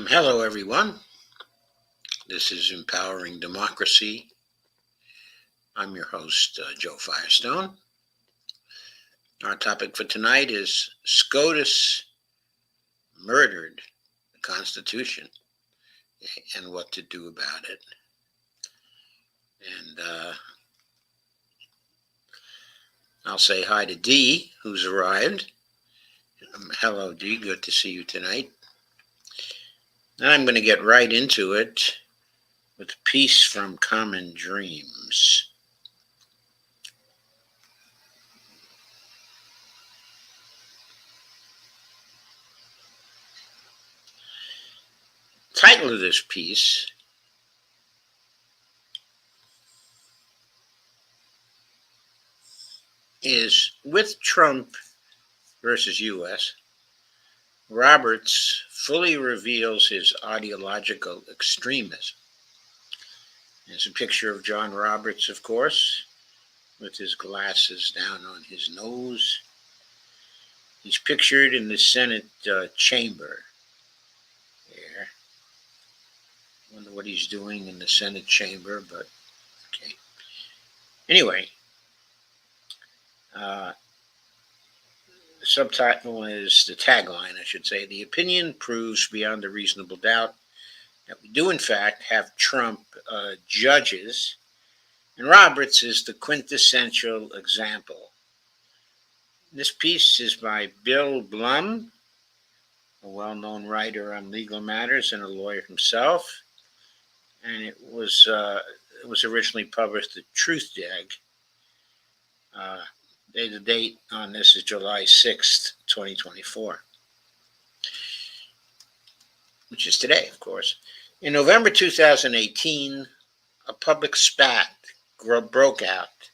Hello, everyone. This is Empowering Democracy. I'm your host, Joe Firestone. Our topic for tonight is SCOTUS murdered the Constitution and what to do about it. And I'll say hi to Dee, who's arrived. Hello, Dee. Good to see you tonight. And I'm going to get right into it with a piece from Common Dreams. The title of this piece is With Trump versus U.S., Roberts fully reveals his ideological extremism. There's a picture of John Roberts, of course, with his glasses down on his nose. He's pictured in the Senate chamber there. Wonder what he's doing in the Senate chamber, but okay. Anyway, the subtitle is the tagline, I should say. The opinion proves beyond a reasonable doubt that we do, in fact, have Trump judges, and Roberts is the quintessential example. This piece is by Bill Blum, a well-known writer on legal matters and a lawyer himself, and it was originally published at Truthdig. The date on this is July 6th, 2024, which is today, of course. In November 2018, a public spat broke out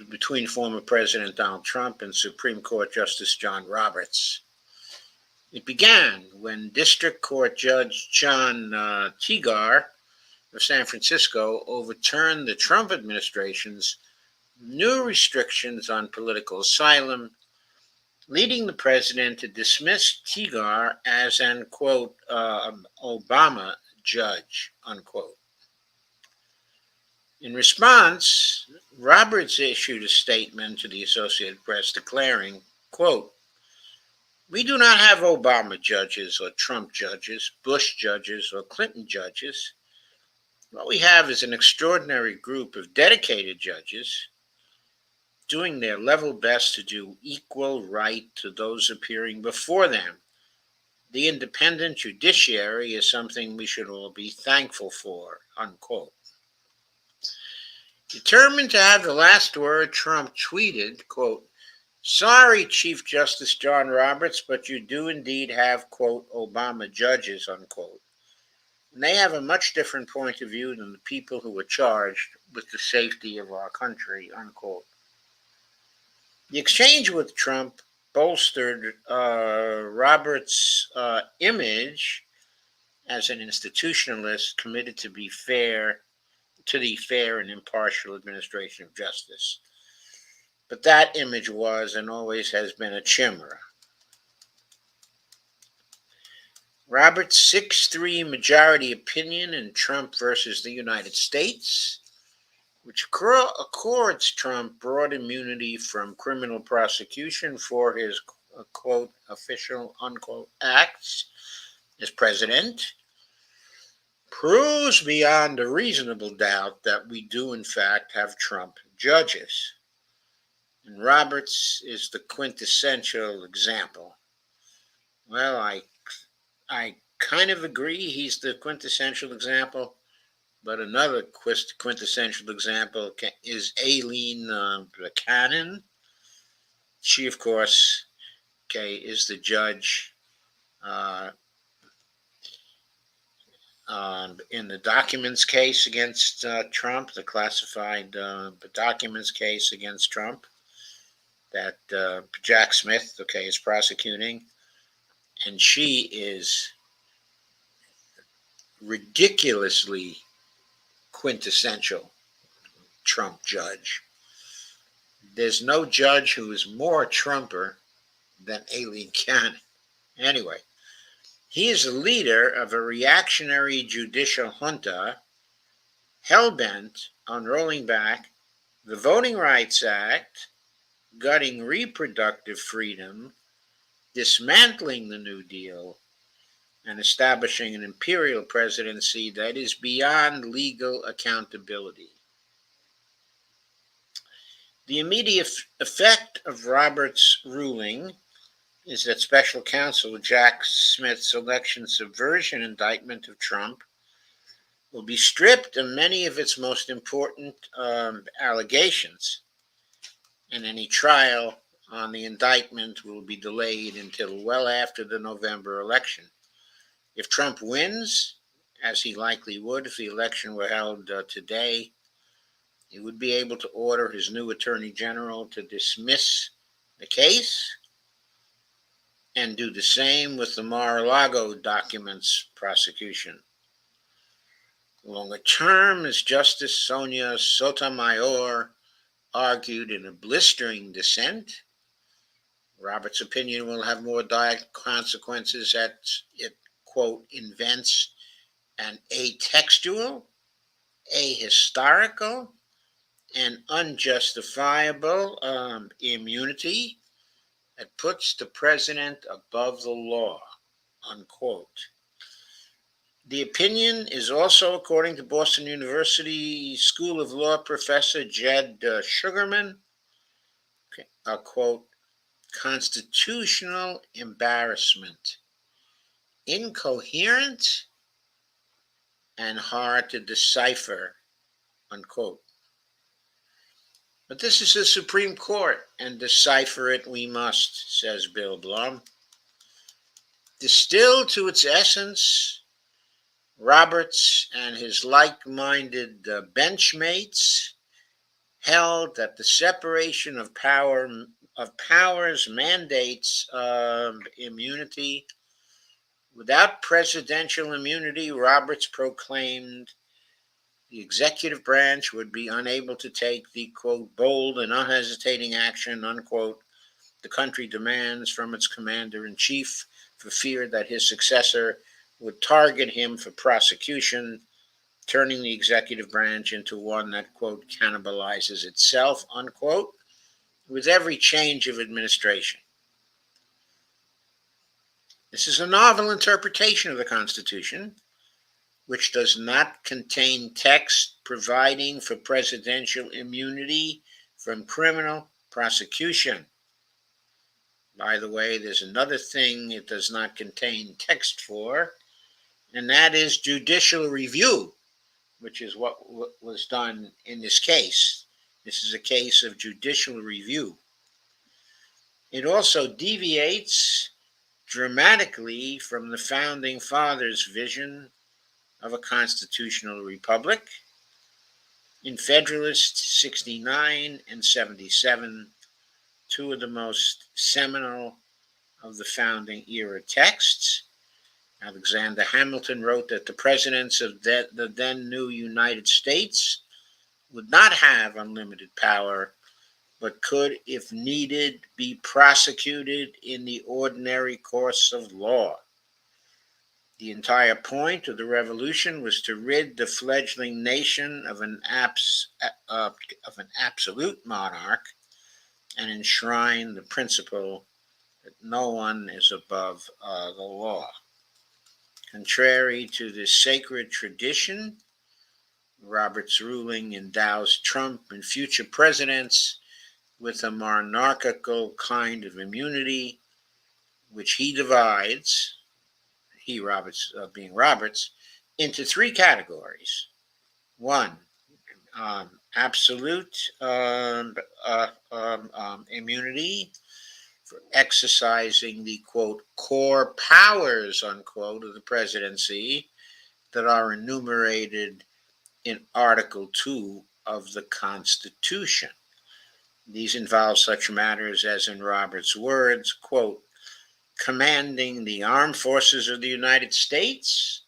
between former President Donald Trump and Supreme Court Justice John Roberts. It began when District Court Judge John Tegar of San Francisco overturned the Trump administration's new restrictions on political asylum, leading the president to dismiss Tegar as an, quote, Obama judge, unquote. In response, Roberts issued a statement to the Associated Press declaring, quote, "We do not have Obama judges or Trump judges, Bush judges or Clinton judges. What we have is an extraordinary group of dedicated judges doing their level best to do equal right to those appearing before them. The independent judiciary is something we should all be thankful for," unquote. Determined to have the last word, Trump tweeted, quote, "Sorry, Chief Justice John Roberts, but you do indeed have, quote, Obama judges," unquote. And they have a much different point of view than the people who were charged with the safety of our country, unquote. The exchange with Trump bolstered Roberts' image as an institutionalist committed to the fair and impartial administration of justice. But that image was and always has been a chimera. Roberts' 6-3 majority opinion in Trump versus the United States, which accords Trump broad immunity from criminal prosecution for his, quote, official, unquote, acts as president, proves beyond a reasonable doubt that we do, in fact, have Trump judges. And Roberts is the quintessential example. Well, I kind of agree he's the quintessential example, but another quintessential example is Aileen Buchanan. She, of course, is the judge in the documents case against Trump, the classified documents case against Trump that Jack Smith, is prosecuting. And she is ridiculously quintessential Trump judge. There's no judge who is more Trumper than Aileen Cannon. Anyway, He is the leader of a reactionary judicial junta hell-bent on rolling back the Voting Rights Act, gutting reproductive freedom, dismantling the New Deal, and establishing an imperial presidency that is beyond legal accountability. The immediate effect of Roberts' ruling is that special counsel Jack Smith's election subversion indictment of Trump will be stripped of many of its most important allegations, and any trial on the indictment will be delayed until well after the November election. If Trump wins, as he likely would if the election were held today, he would be able to order his new attorney general to dismiss the case and do the same with the Mar-a-Lago documents prosecution. Longer term, as Justice Sonia Sotomayor argued in a blistering dissent, Roberts' opinion will have more dire consequences as it, quote, invents an atextual, ahistorical, and unjustifiable immunity that puts the president above the law, unquote. The opinion is also, according to Boston University School of Law professor Jed Sugarman, a quote, constitutional embarrassment, incoherent, and hard to decipher, unquote. But this is the Supreme Court, and decipher it we must, says Bill Blum. Distilled to its essence, Roberts and his like-minded benchmates held that the separation of powers mandates immunity. Without presidential immunity, Roberts proclaimed, the executive branch would be unable to take the, quote, bold and unhesitating action, unquote, the country demands from its commander-in-chief for fear that his successor would target him for prosecution, turning the executive branch into one that, quote, cannibalizes itself, unquote, with every change of administration. This is a novel interpretation of the Constitution, which does not contain text providing for presidential immunity from criminal prosecution. By the way, there's another thing it does not contain text for, and that is judicial review, which is what was done in this case. This is a case of judicial review. It also deviates dramatically from the Founding Fathers' vision of a constitutional republic. In Federalist 69 and 77, two of the most seminal of the founding era texts, Alexander Hamilton wrote that the presidents of the then new United States would not have unlimited power, but could, if needed, be prosecuted in the ordinary course of law. The entire point of the revolution was to rid the fledgling nation of an absolute monarch and enshrine the principle that no one is above the law. Contrary to this sacred tradition, Roberts' ruling endows Trump and future presidents with a monarchical kind of immunity, which he divides, Roberts being Roberts, into three categories. One, absolute immunity for exercising the, quote, core powers, unquote, of the presidency that are enumerated in Article 2 of the Constitution. These involve such matters as, in Roberts' words, quote, commanding the armed forces of the United States,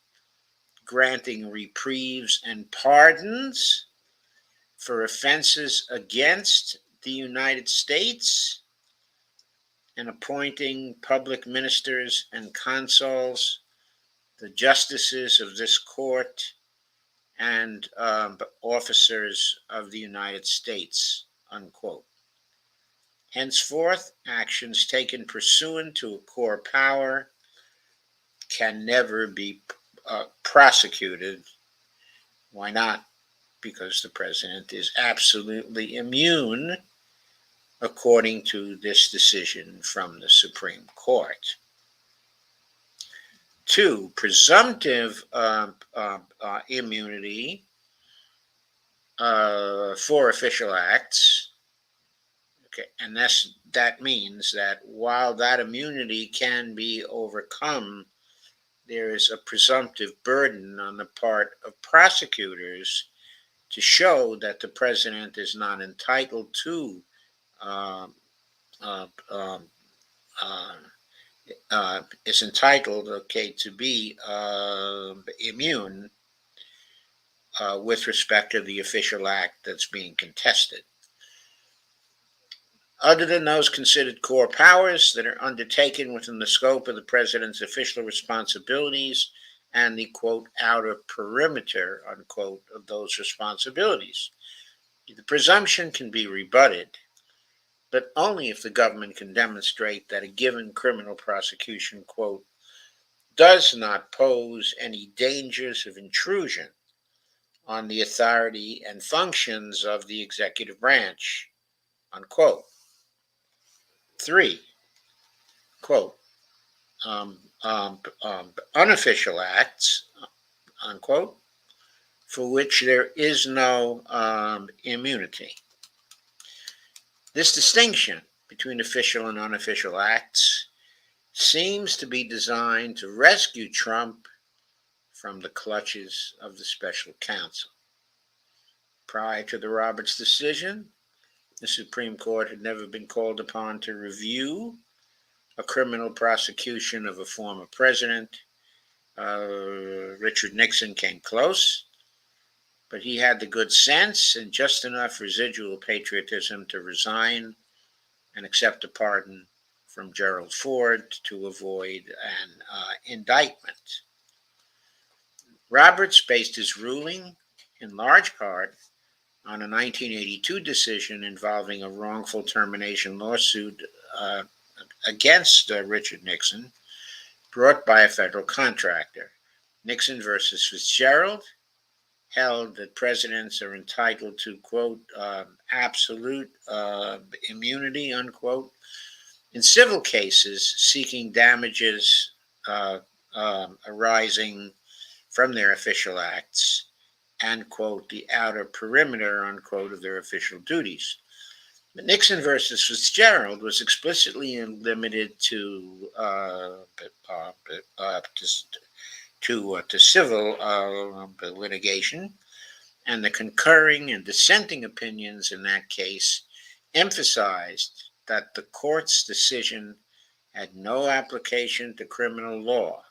granting reprieves and pardons for offenses against the United States, and appointing public ministers and consuls the justices of this court, and officers of the United States, unquote. Henceforth, actions taken pursuant to a core power can never be prosecuted. Why not? Because the president is absolutely immune, according to this decision from the Supreme Court. 2, presumptive immunity for official acts. Okay, and that means that while that immunity can be overcome, there is a presumptive burden on the part of prosecutors to show that the president is not entitled to is entitled, to be immune with respect to the official act that's being contested. Other than those considered core powers that are undertaken within the scope of the president's official responsibilities and the, quote, outer perimeter, unquote, of those responsibilities, the presumption can be rebutted, but only if the government can demonstrate that a given criminal prosecution, quote, does not pose any dangers of intrusion on the authority and functions of the executive branch, unquote. 3, quote, unofficial acts, unquote, for which there is no immunity. This distinction between official and unofficial acts seems to be designed to rescue Trump from the clutches of the special counsel. Prior to the Roberts decision, the Supreme Court had never been called upon to review a criminal prosecution of a former president. Richard Nixon came close, but he had the good sense and just enough residual patriotism to resign and accept a pardon from Gerald Ford to avoid an indictment. Roberts based his ruling in large part on a 1982 decision involving a wrongful termination lawsuit against Richard Nixon, brought by a federal contractor. Nixon versus Fitzgerald held that presidents are entitled to, quote, absolute immunity, unquote, in civil cases seeking damages arising from their official acts and, quote, the outer perimeter, unquote, of their official duties. But Nixon versus Fitzgerald was explicitly limited to civil litigation, and the concurring and dissenting opinions in that case emphasized that the court's decision had no application to criminal law.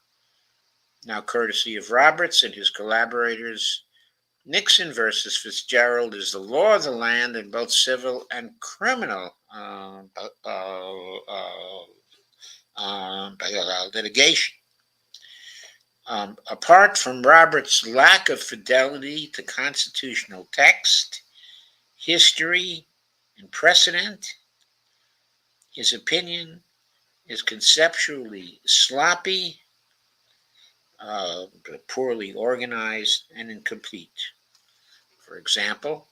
Now, courtesy of Roberts and his collaborators, Nixon versus Fitzgerald is the law of the land in both civil and criminal litigation. Apart from Roberts' lack of fidelity to constitutional text, history, and precedent, his opinion is conceptually sloppy, poorly organized, and incomplete. For example,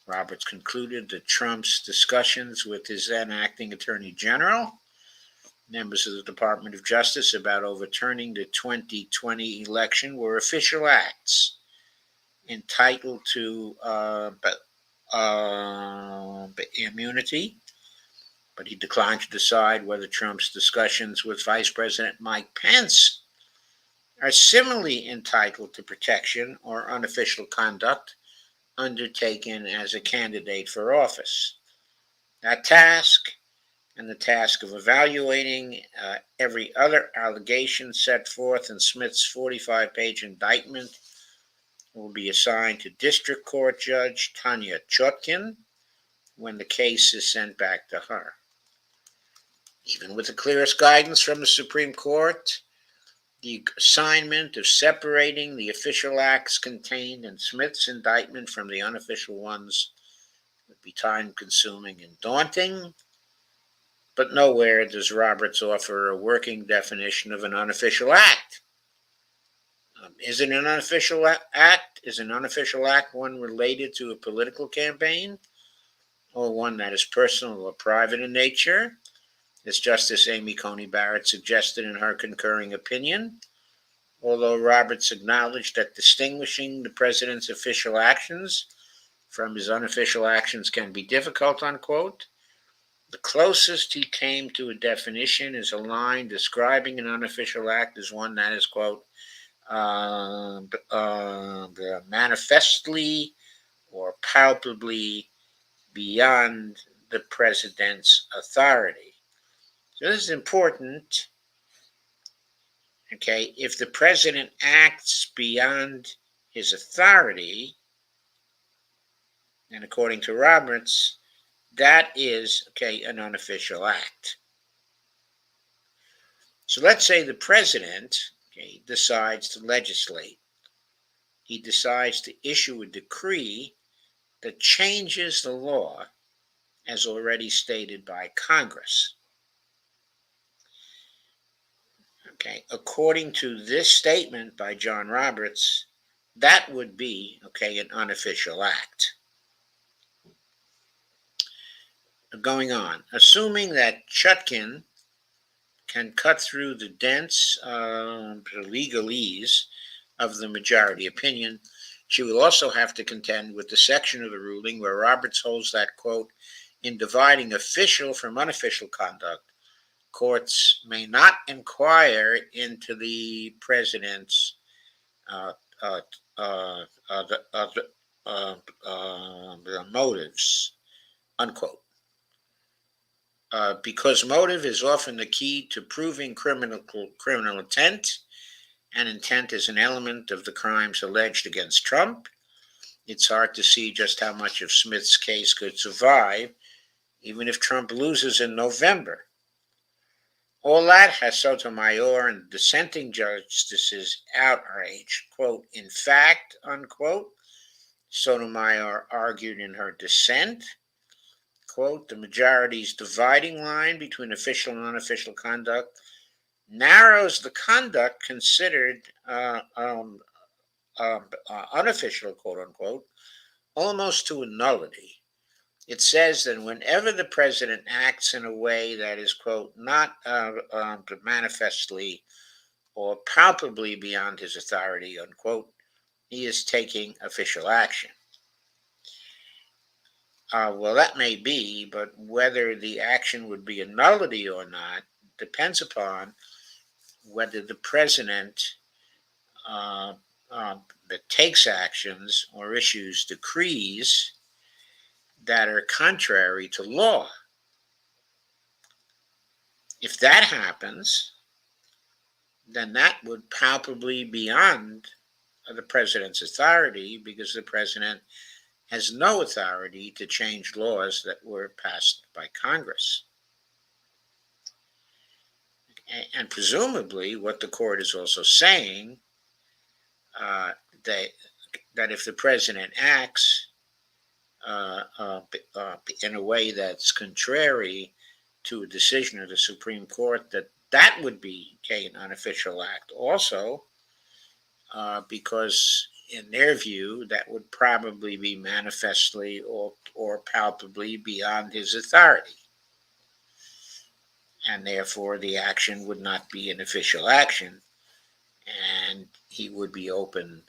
Roberts concluded that Trump's discussions with his then acting Attorney General, members of the Department of Justice, about overturning the 2020 election were official acts entitled to immunity, but he declined to decide whether Trump's discussions with Vice President Mike Pence are similarly entitled to protection or unofficial conduct undertaken as a candidate for office. That task and the task of evaluating every other allegation set forth in Smith's 45-page indictment will be assigned to District Court Judge Tanya Chutkin when the case is sent back to her. Even with the clearest guidance from the Supreme Court, The assignment of separating the official acts contained in Smith's indictment from the unofficial ones would be time-consuming and daunting, but nowhere does Roberts offer a working definition of an unofficial act. Is it an unofficial act? Is an unofficial act one related to a political campaign, or one that is personal or private in nature, as Justice Amy Coney Barrett suggested in her concurring opinion? Although Roberts acknowledged that distinguishing the president's official actions from his unofficial actions can be difficult, unquote, the closest he came to a definition is a line describing an unofficial act as one that is, quote, manifestly or palpably beyond the president's authority. So this is important. Okay, if the president acts beyond his authority, and according to Roberts, that is, okay, an unofficial act. So let's say the president, okay, decides to legislate. He decides to issue a decree that changes the law as already stated by Congress. Okay, according to this statement by John Roberts, that would be, okay, an unofficial act. Going on, assuming that Chutkan can cut through the dense legalese of the majority opinion, she will also have to contend with the section of the ruling where Roberts holds that, quote, in dividing official from unofficial conduct, courts may not inquire into the president's motives, unquote. Because motive is often the key to proving criminal intent, and intent is an element of the crimes alleged against Trump, it's hard to see just how much of Smith's case could survive, even if Trump loses in November. All that has Sotomayor and dissenting justices outraged. Quote, in fact, unquote, Sotomayor argued in her dissent, quote, the majority's dividing line between official and unofficial conduct narrows the conduct considered unofficial, quote unquote, almost to a nullity. It says that whenever the president acts in a way that is, quote, not manifestly or palpably beyond his authority, unquote, he is taking official action. Well, that may be, but whether the action would be a nullity or not depends upon whether the president that takes actions or issues decrees that are contrary to law. If that happens, then that would palpably beyond the president's authority, because the president has no authority to change laws that were passed by Congress. And presumably what the court is also saying, that if the president acts in a way that's contrary to a decision of the Supreme Court, that would be, okay, an unofficial act also, because in their view, that would probably be manifestly or palpably beyond his authority. And therefore, the action would not be an official action, and he would be open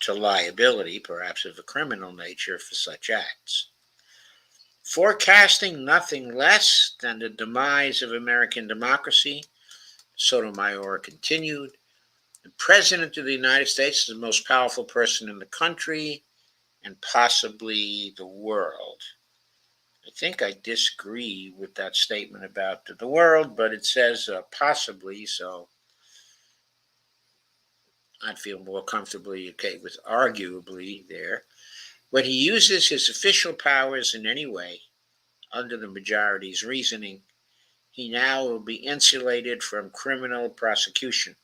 to liability, perhaps of a criminal nature, for such acts. Forecasting nothing less than the demise of American democracy, Sotomayor continued, the President of the United States is the most powerful person in the country and possibly the world. I think I disagree with that statement about the world, but it says possibly, so I'd feel more comfortably, okay, with arguably there. When he uses his official powers in any way, under the majority's reasoning, he now will be insulated from criminal prosecution.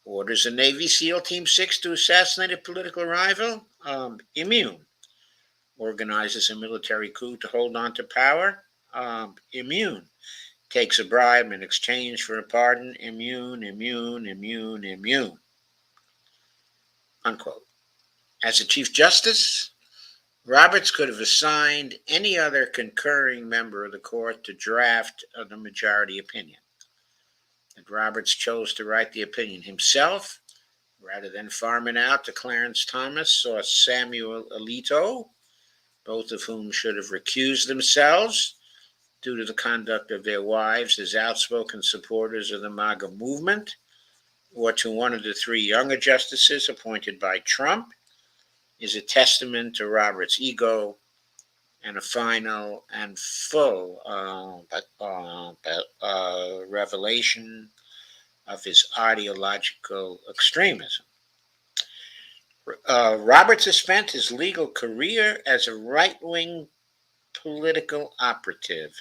Orders a Navy SEAL Team 6 to assassinate a political rival? Immune. Organizes a military coup to hold on to power? Immune. Takes a bribe in exchange for a pardon? Immune, immune, immune, immune. Unquote. As a Chief Justice, Roberts could have assigned any other concurring member of the court to draft the majority opinion. But Roberts chose to write the opinion himself rather than farm it out to Clarence Thomas or Samuel Alito, both of whom should have recused themselves due to the conduct of their wives as outspoken supporters of the MAGA movement, or to one of the three younger justices appointed by Trump, is a testament to Roberts' ego and a final and full revelation of his ideological extremism. Roberts has spent his legal career as a right-wing political operative,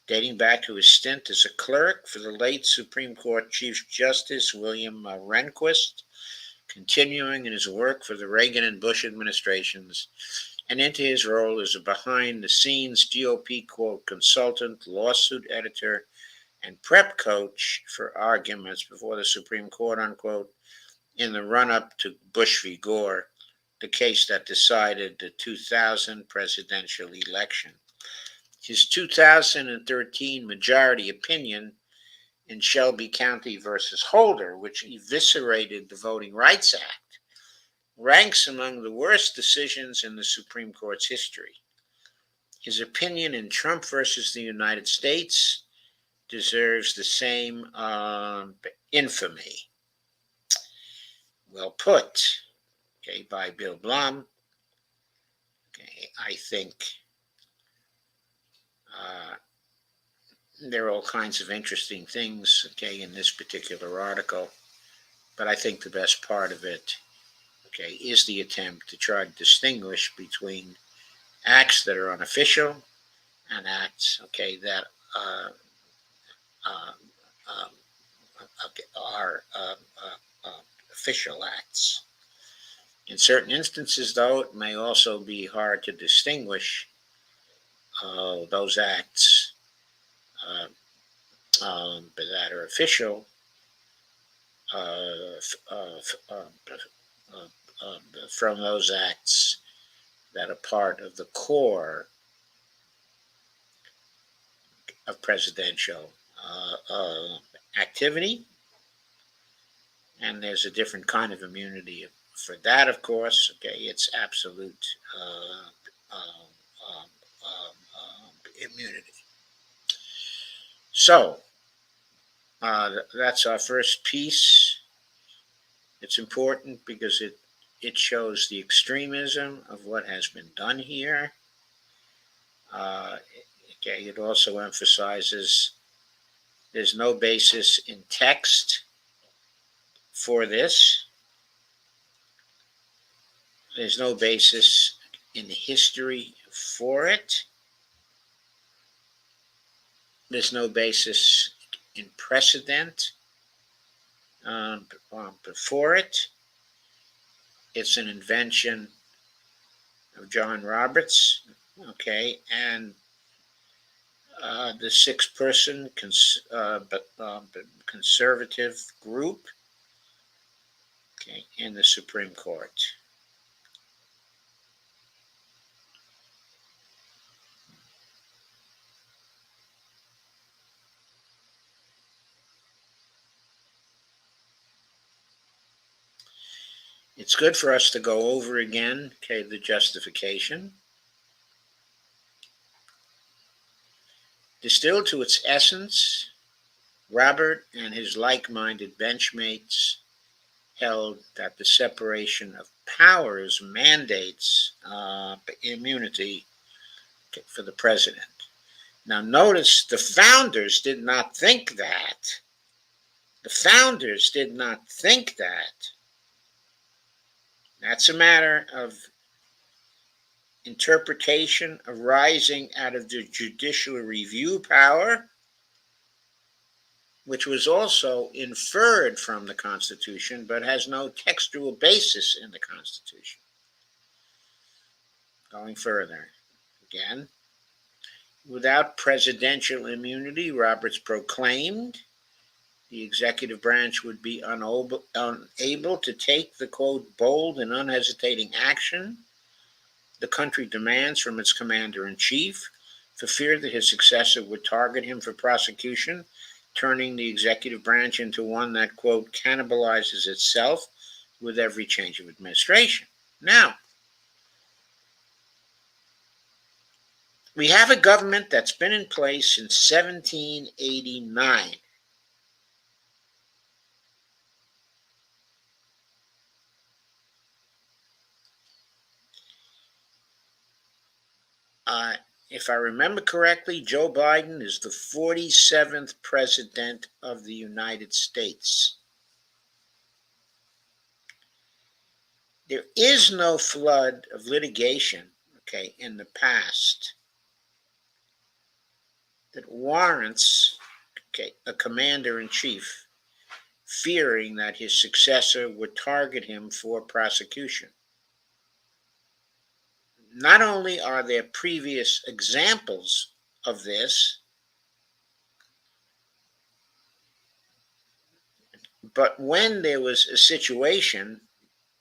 dating back to his stint as a clerk for the late Supreme Court Chief Justice William Rehnquist, continuing in his work for the Reagan and Bush administrations, and into his role as a behind-the-scenes GOP, quote, consultant, lawsuit editor, and prep coach for arguments before the Supreme Court, unquote, in the run-up to Bush v. Gore, the case that decided the 2000 presidential election. His 2013 majority opinion in Shelby County versus Holder, which eviscerated the Voting Rights Act, ranks among the worst decisions in the Supreme Court's history. His opinion in Trump versus the United States deserves the same infamy. Well put, okay, by Bill Blum. Okay, I think there are all kinds of interesting things, okay, in this particular article, but I think the best part of it, okay, is the attempt to try to distinguish between acts that are unofficial and acts, okay, that are official acts. In certain instances, though, it may also be hard to distinguish those acts that are official from those acts that are part of the core of presidential activity. And there's a different kind of immunity for that, of course. Okay, it's absolute immunity. So that's our first piece. It's important because it shows the extremism of what has been done here. Okay, it also emphasizes there's no basis in text for this. There's no basis in history for it. There's no basis in precedent for it. It's an invention of John Roberts, okay, and the six-person conservative group, okay, in the Supreme Court. It's good for us to go over again, okay, the justification. Distilled to its essence, Robert and his like-minded benchmates held that the separation of powers mandates immunity for the president. Now notice the founders did not think that. The founders did not think that. That's a matter of interpretation arising out of the judicial review power which was also inferred from the Constitution but has no textual basis in the Constitution. Going further, again, without presidential immunity, Roberts proclaimed, the executive branch would be unable to take the, quote, bold and unhesitating action the country demands from its commander-in-chief, for fear that his successor would target him for prosecution, turning the executive branch into one that, quote, cannibalizes itself with every change of administration. Now, we have a government that's been in place since 1789. If I remember correctly, Joe Biden is the 47th president of the United States. There is no flood of litigation, in the past that warrants, a commander-in-chief fearing that his successor would target him for prosecution. Not only are there previous examples of this, but when there was a situation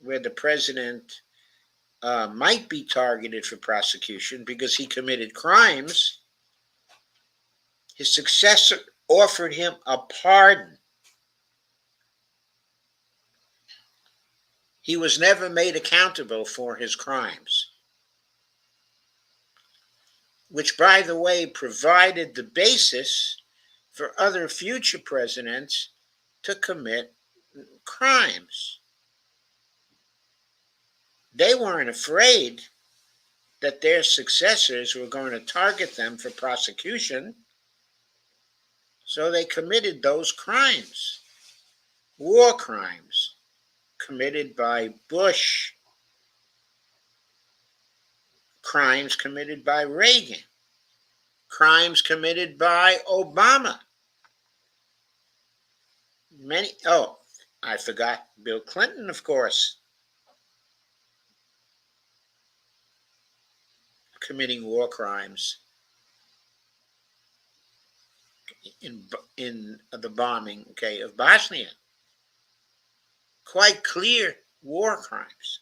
where the president might be targeted for prosecution because he committed crimes, his successor offered him a pardon. He was never made accountable for his crimes, which, by the way, provided the basis for other future presidents to commit crimes. They weren't afraid that their successors were going to target them for prosecution, so they committed those crimes, war crimes committed by Bush, crimes committed by Reagan, crimes committed by Obama. I forgot Bill Clinton, of course, committing war crimes in the bombing, of Bosnia. Quite clear war crimes,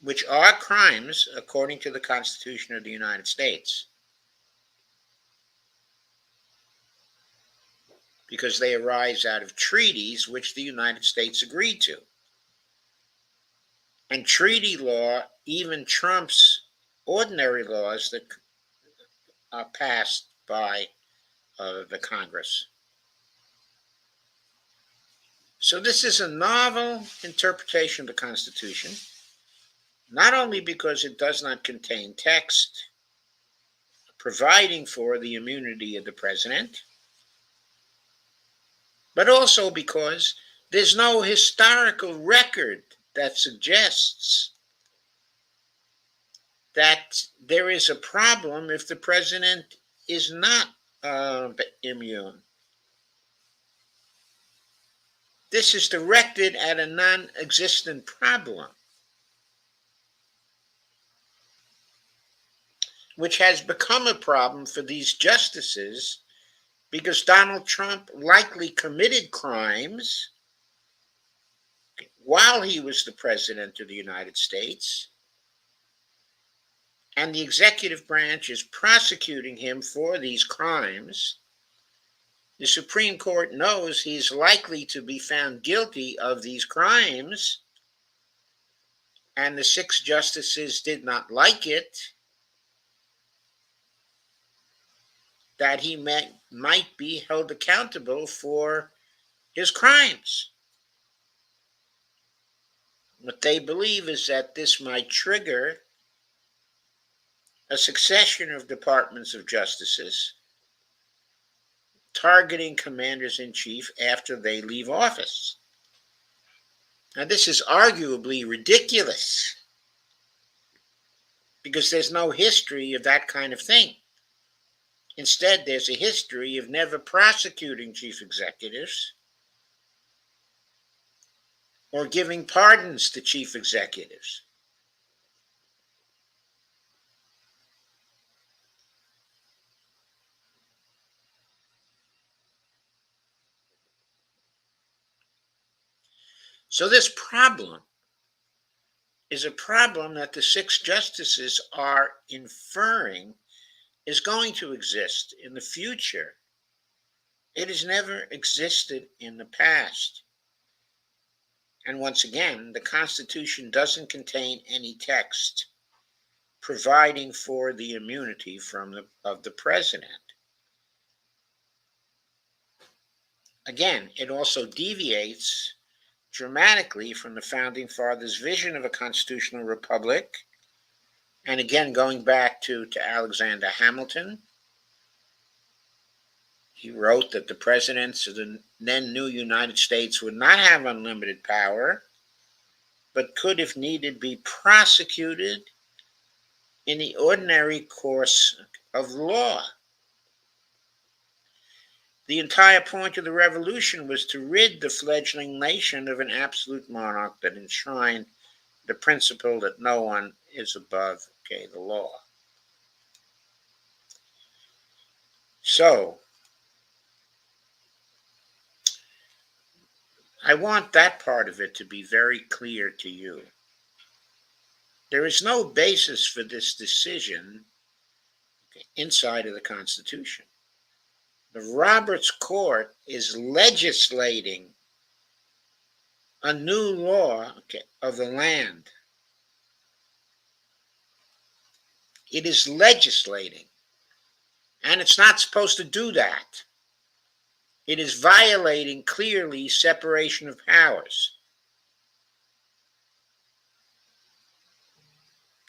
which are crimes according to the Constitution of the United States, because they arise out of treaties which the United States agreed to. And treaty law even trumps ordinary laws that are passed by the Congress. So this is a novel interpretation of the Constitution, not only because it does not contain text providing for the immunity of the president, but also because there's no historical record that suggests that there is a problem if the president is not immune. This is directed at a non-existent problem, which has become a problem for these justices because Donald Trump likely committed crimes while he was the president of the United States, and the executive branch is prosecuting him for these crimes. The Supreme Court knows he's likely to be found guilty of these crimes, and the 6 justices did not like it, that he might be held accountable for his crimes. What they believe is that this might trigger a succession of departments of justices targeting commanders-in-chief after they leave office. Now, this is arguably ridiculous because there's no history of that kind of thing Instead, there's a history of never prosecuting chief executives or giving pardons to chief executives. So this problem is a problem that the six justices are inferring is going to exist in the future. It has never existed in the past. And once again, the Constitution doesn't contain any text providing for the immunity of the president. Again, it also deviates dramatically from the founding fathers' vision of a constitutional republic. And again, going back to Alexander Hamilton, he wrote that the presidents of the then new United States would not have unlimited power, but could, if needed, be prosecuted in the ordinary course of law. The entire point of the revolution was to rid the fledgling nation of an absolute monarch that enshrined the principle that no one is above the law. So, I want that part of it to be very clear to you. There is no basis for this decision inside of the Constitution. The Roberts Court is legislating a new law of the land. It is legislating, and it's not supposed to do that. It is violating clearly separation of powers.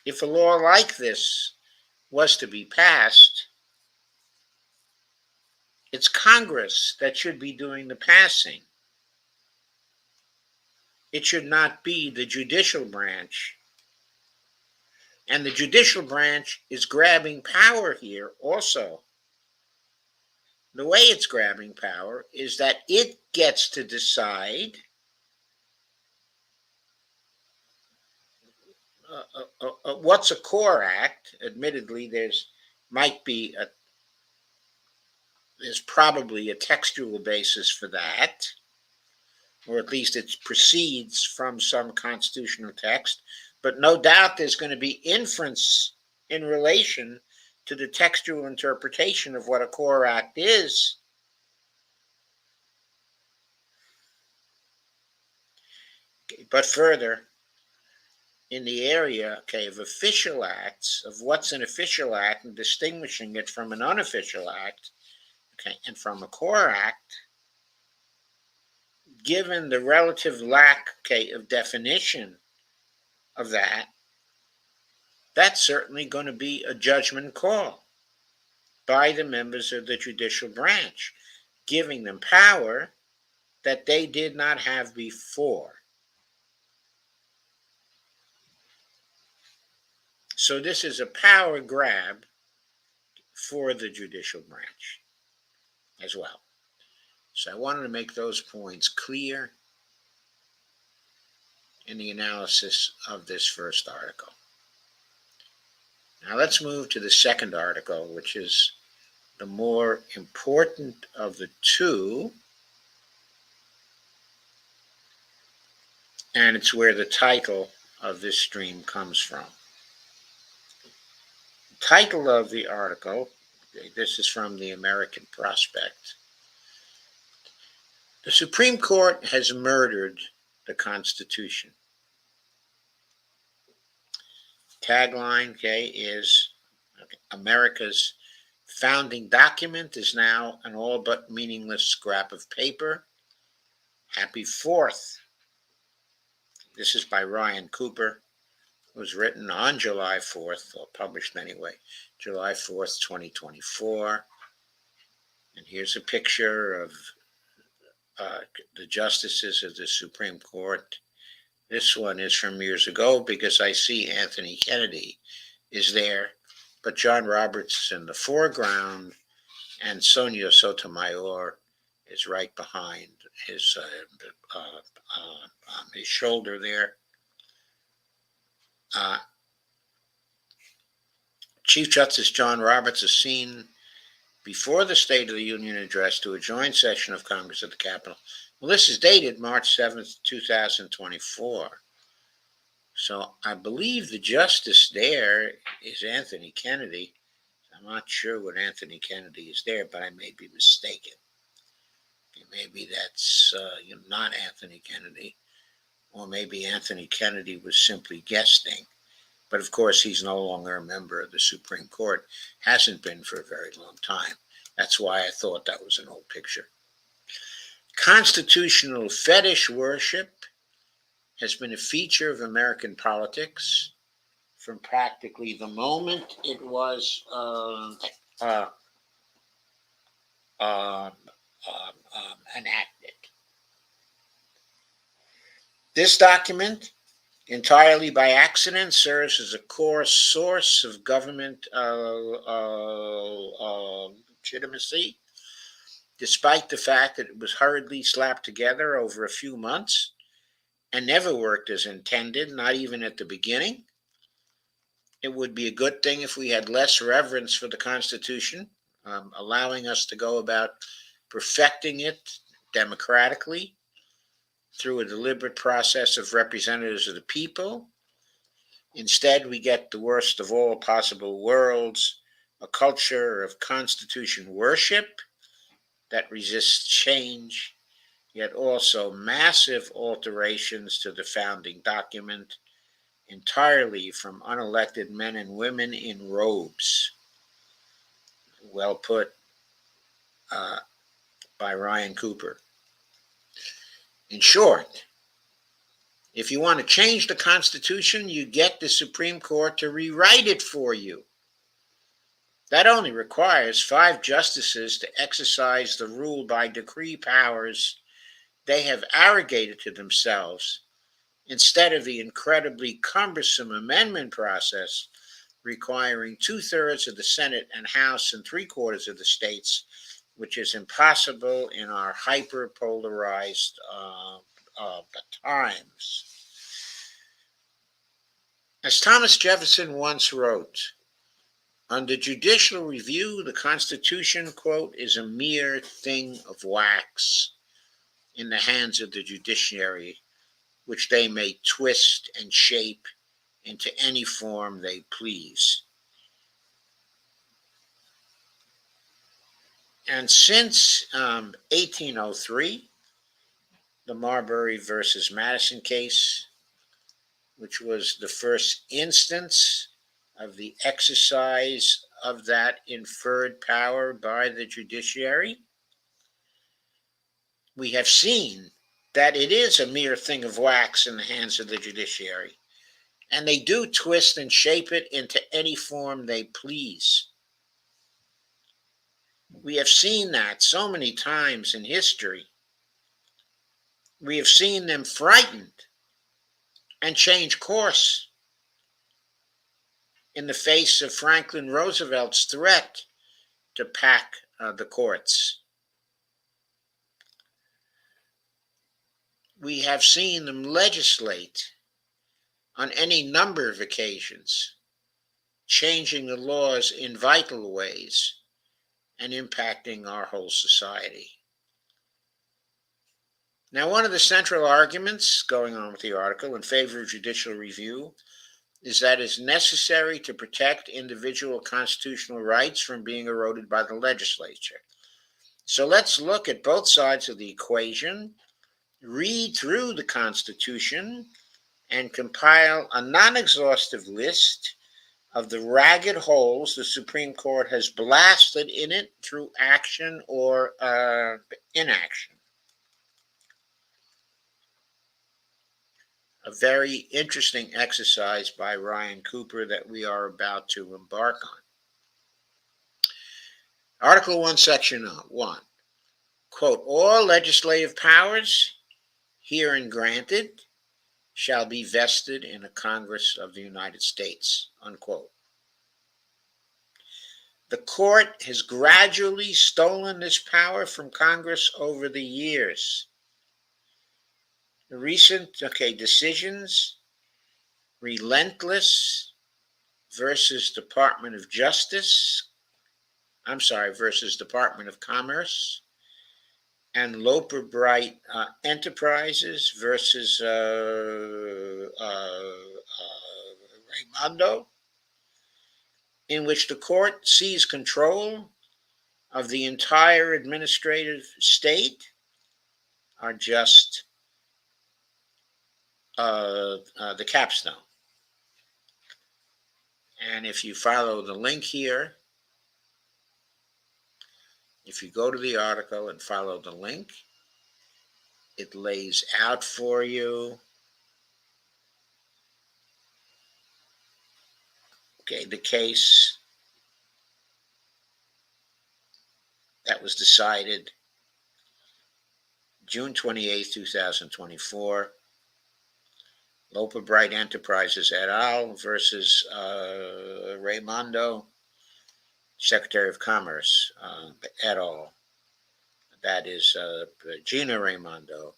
If a law like this was to be passed, it's Congress that should be doing the passing. It should not be the judicial branch. And the judicial branch is grabbing power here also. The way it's grabbing power is that it gets to decide what's a core act. Admittedly, there's probably a textual basis for that, or at least it proceeds from some constitutional text. But no doubt there's going to be inference in relation to the textual interpretation of what a core act is. But further, in the area of official acts, of what's an official act and distinguishing it from an unofficial act, and from a core act, given the relative lack of definition of that, that's certainly going to be a judgment call by the members of the judicial branch, giving them power that they did not have before. So this is a power grab for the judicial branch as well. So I wanted to make those points clear in the analysis of this first article. Now let's move to the second article, which is the more important of the two, and it's where the title of this stream comes from. The title of the article, this is from the American Prospect. The Supreme Court has murdered the Constitution. Tagline is America's founding document is now an all but meaningless scrap of paper. Happy 4th. This is by Ryan Cooper. It was written on July 4th, or published anyway, July 4th, 2024. And here's a picture of the justices of the Supreme Court. This one is from years ago because I see Anthony Kennedy is there, but John Roberts is in the foreground, and Sonia Sotomayor is right behind his shoulder there. Chief Justice John Roberts is seen before the State of the Union address to a joint session of Congress at the Capitol. Well, this is dated March 7th, 2024. So I believe the justice there is Anthony Kennedy. I'm not sure what Anthony Kennedy is there, but I may be mistaken. Maybe that's not Anthony Kennedy, or maybe Anthony Kennedy was simply guesting. But of course, he's no longer a member of the Supreme Court, hasn't been for a very long time. That's why I thought that was an old picture. Constitutional fetish worship has been a feature of American politics from practically the moment it was enacted. This document, entirely by accident, serves as a core source of government legitimacy, despite the fact that it was hurriedly slapped together over a few months and never worked as intended, not even at the beginning. It would be a good thing if we had less reverence for the Constitution, allowing us to go about perfecting it democratically through a deliberate process of representatives of the people. Instead, we get the worst of all possible worlds, a culture of Constitution worship that resists change, yet also massive alterations to the founding document, entirely from unelected men and women in robes. Well put by Ryan Cooper. In short, if you want to change the Constitution, you get the Supreme Court to rewrite it for you. That only requires 5 justices to exercise the rule by decree powers they have arrogated to themselves, instead of the incredibly cumbersome amendment process requiring 2/3 of the Senate and House and 3/4 of the states, which is impossible in our hyper-polarized times. As Thomas Jefferson once wrote, under judicial review, the Constitution, quote, is a mere thing of wax in the hands of the judiciary, which they may twist and shape into any form they please. And since 1803, the Marbury versus Madison case, which was the first instance of the exercise of that inferred power by the judiciary, we have seen that it is a mere thing of wax in the hands of the judiciary, and they do twist and shape it into any form they please. We have seen that so many times in history. We have seen them frightened and change course in the face of Franklin Roosevelt's threat to pack the courts. We have seen them legislate on any number of occasions, changing the laws in vital ways and impacting our whole society. Now, one of the central arguments going on with the article in favor of judicial review is that it's necessary to protect individual constitutional rights from being eroded by the legislature. So let's look at both sides of the equation, read through the Constitution, and compile a non-exhaustive list of the ragged holes the Supreme Court has blasted in it through action or inaction. A very interesting exercise by Ryan Cooper that we are about to embark on. Article 1, Section 1. Quote, all legislative powers herein granted shall be vested in the Congress of the United States, unquote. The court has gradually stolen this power from Congress over the years. The recent, decisions, Relentless versus Department of Justice, versus Department of Commerce, and Loper Bright Enterprises versus Raimondo, in which the court seized control of the entire administrative state, are just the capstone. And if you follow the link here, if you go to the article and follow the link, it lays out for you, the case that was decided June 28, 2024, Loper Bright Enterprises et al. Versus Raimondo, Secretary of Commerce et al. That is Gina Raimondo,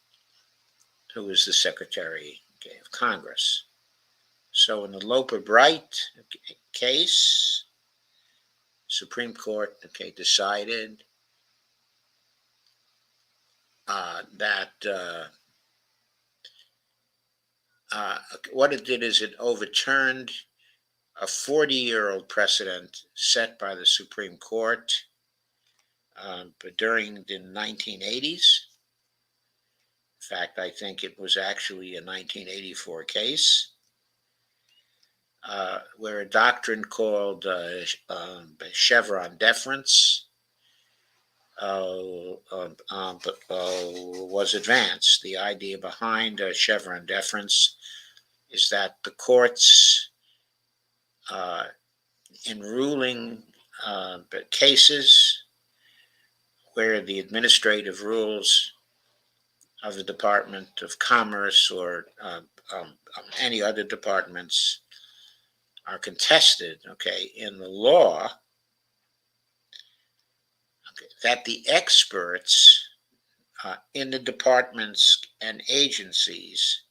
who is the Secretary of Congress. So in the Loper Bright case, Supreme Court decided that what it did is it overturned a 40-year-old precedent set by the Supreme Court during the 1980s. In fact, I think it was actually a 1984 case where a doctrine called Chevron deference was advanced. The idea behind Chevron deference is that the courts, in ruling cases where the administrative rules of the Department of Commerce or any other departments are contested, in the law, that the experts in the departments and agencies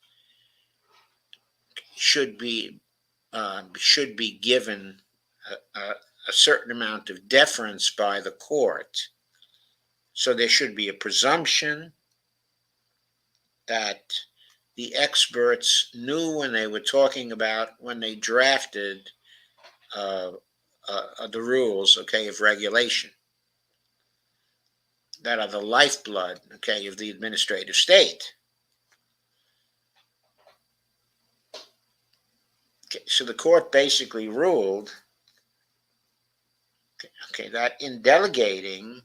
should be given a certain amount of deference by the court. So there should be a presumption that the experts knew when they were talking about when they drafted the rules, of regulation, that are the lifeblood, of the administrative state. So the court basically ruled, that in delegating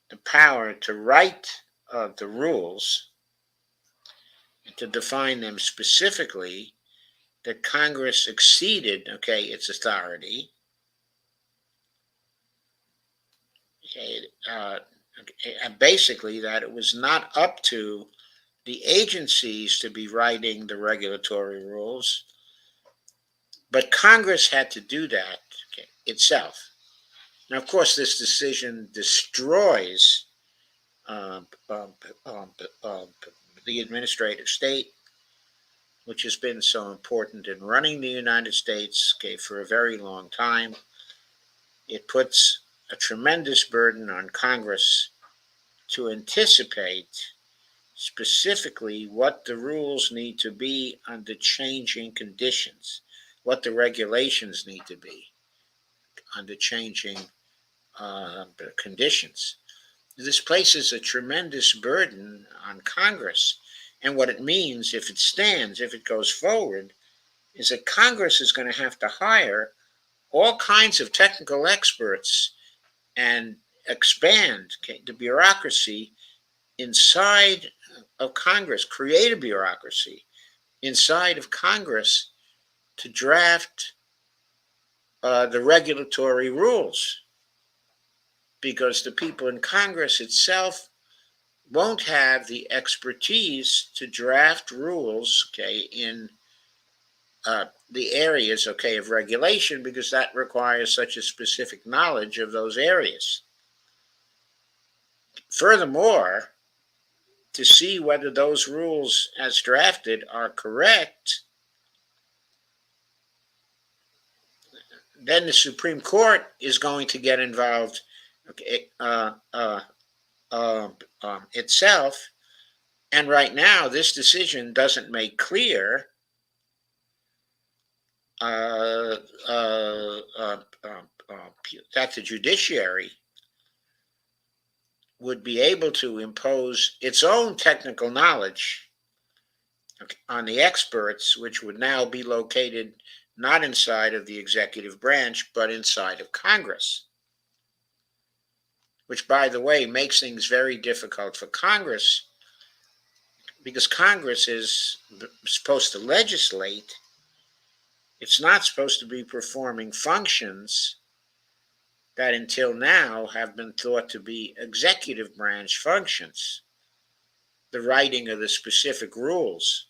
the power to write the rules and to define them specifically, that Congress exceeded, its authority. And basically that it was not up to the agencies to be writing the regulatory rules, but Congress had to do that itself. Now, of course, this decision destroys the administrative state, which has been so important in running the United States for a very long time. It puts a tremendous burden on Congress to anticipate specifically what the rules need to be under changing conditions, what the regulations need to be under changing conditions. This places a tremendous burden on Congress. And what it means, if it stands, if it goes forward, is that Congress is going to have to hire all kinds of technical experts and expand the bureaucracy inside of Congress, create a bureaucracy inside of Congress to draft the regulatory rules, because the people in Congress itself won't have the expertise to draft rules, in the areas, of regulation, because that requires such a specific knowledge of those areas. Furthermore, to see whether those rules as drafted are correct, then the Supreme Court is going to get involved itself. And right now, this decision doesn't make clear that the judiciary would be able to impose its own technical knowledge on the experts, which would now be located not inside of the executive branch, but inside of Congress. Which, by the way, makes things very difficult for Congress, because Congress is supposed to legislate. It's not supposed to be performing functions that until now have been thought to be executive branch functions, the writing of the specific rules.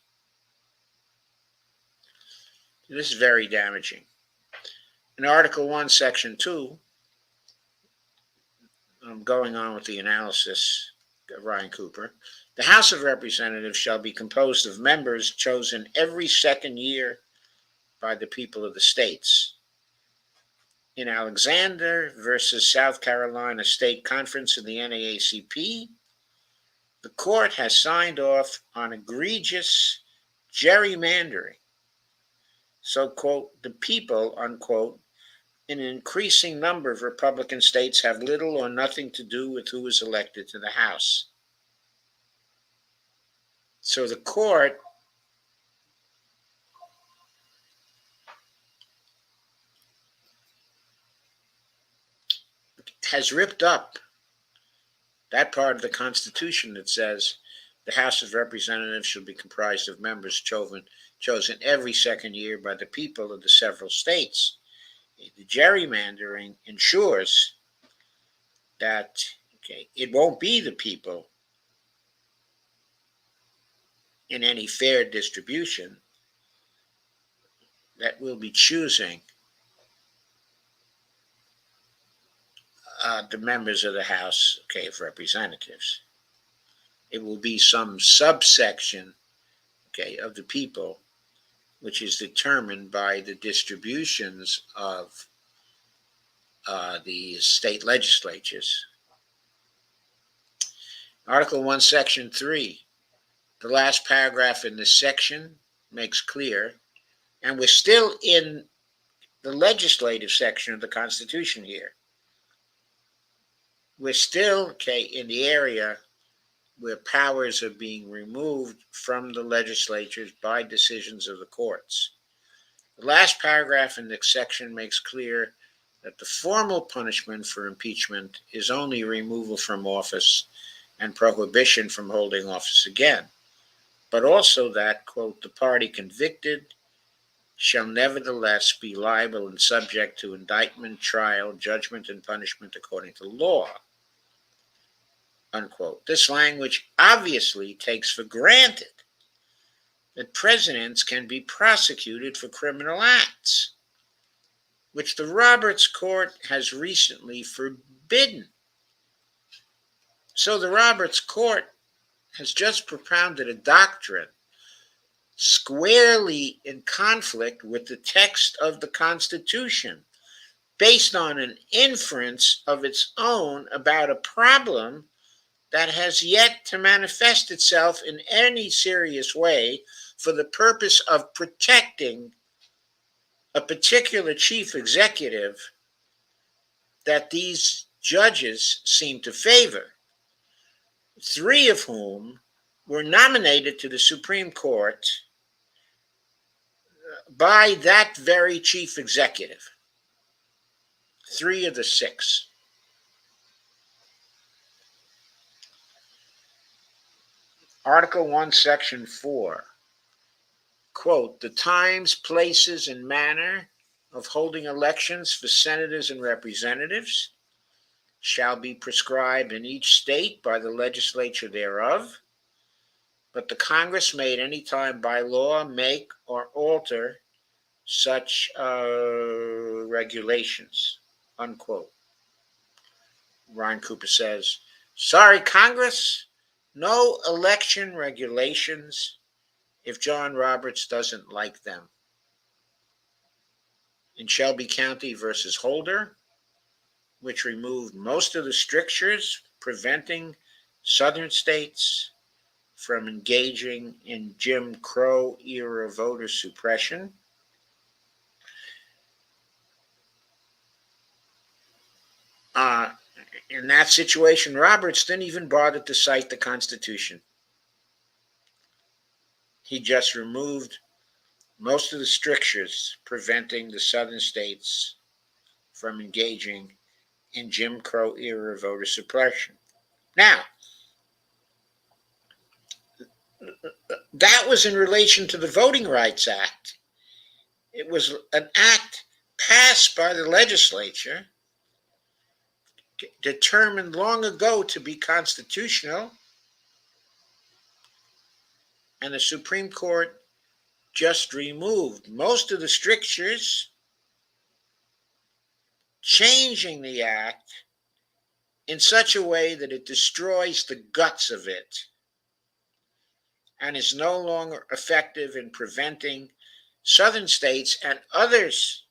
This is very damaging. In Article 1, Section 2, I'm going on with the analysis of Ryan Cooper. The House of Representatives shall be composed of members chosen every second year by the people of the states. In Alexander versus South Carolina State Conference of the NAACP, the court has signed off on egregious gerrymandering. So, quote, the people, unquote, in an increasing number of Republican states have little or nothing to do with who is elected to the House. So the court has ripped up that part of the Constitution that says the House of Representatives shall be comprised of members chosen every second year by the people of the several states. The gerrymandering ensures that it won't be the people in any fair distribution that will be choosing the members of the House of Representatives. It will be some subsection of the people, which is determined by the distributions of the state legislatures. Article 1, Section 3, the last paragraph in this section makes clear, and we're still in the legislative section of the Constitution here. We're still, in the area where powers are being removed from the legislatures by decisions of the courts. The last paragraph in this section makes clear that the formal punishment for impeachment is only removal from office and prohibition from holding office again, but also that, quote, the party convicted shall nevertheless be liable and subject to indictment, trial, judgment, and punishment according to law, unquote. This language obviously takes for granted that presidents can be prosecuted for criminal acts, which the Roberts Court has recently forbidden. So the Roberts Court has just propounded a doctrine squarely in conflict with the text of the Constitution, based on an inference of its own about a problem that has yet to manifest itself in any serious way for the purpose of protecting a particular chief executive that these judges seem to favor, 3 of whom were nominated to the Supreme Court by that very chief executive. 3 of the 6. Article 1, Section 4, quote, the times, places, and manner of holding elections for senators and representatives shall be prescribed in each state by the legislature thereof, but the Congress may at any time by law make or alter such regulations, unquote. Ryan Cooper says, sorry, Congress, no election regulations if John Roberts doesn't like them. In Shelby County versus Holder, which removed most of the strictures preventing southern states from engaging in Jim Crow era voter suppression, in that situation, Roberts didn't even bother to cite the Constitution. He just removed most of the strictures preventing the southern states from engaging in Jim Crow era voter suppression. Now, that was in relation to the Voting Rights Act. It was an act passed by the legislature, determined long ago to be constitutional, and the Supreme Court just removed most of the strictures, changing the act in such a way that it destroys the guts of it and is no longer effective in preventing southern states and others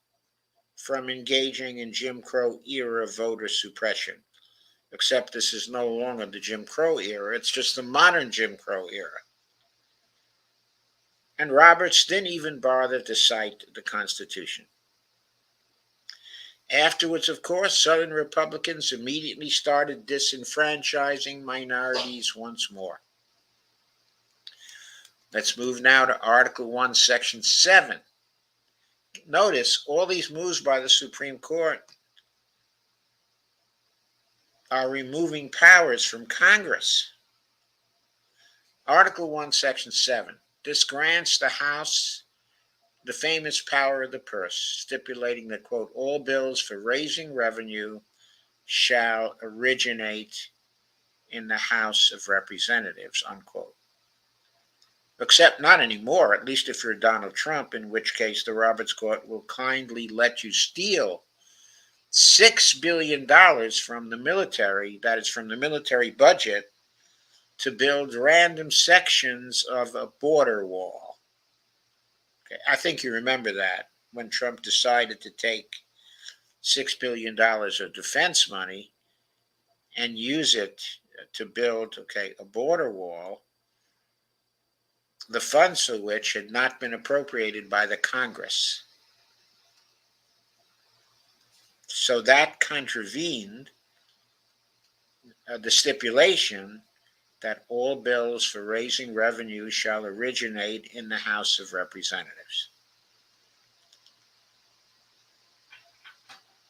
from engaging in Jim Crow era voter suppression. Except this is no longer the Jim Crow era, it's just the modern Jim Crow era. And Roberts didn't even bother to cite the Constitution. Afterwards, of course, Southern Republicans immediately started disenfranchising minorities once more. Let's move now to Article 1, Section 7. Notice all these moves by the Supreme Court are removing powers from Congress. Article 1, Section 7. This grants the House the famous power of the purse, stipulating that, quote, all bills for raising revenue shall originate in the House of Representatives, unquote. Except not anymore, at least if you're Donald Trump, in which case the Roberts Court will kindly let you steal $6 billion from the military, that is from the military budget, to build random sections of a border wall. Okay, I think you remember that when Trump decided to take $6 billion of defense money and use it to build, a border wall, the funds for which had not been appropriated by the Congress. So that contravened the stipulation that all bills for raising revenue shall originate in the House of Representatives.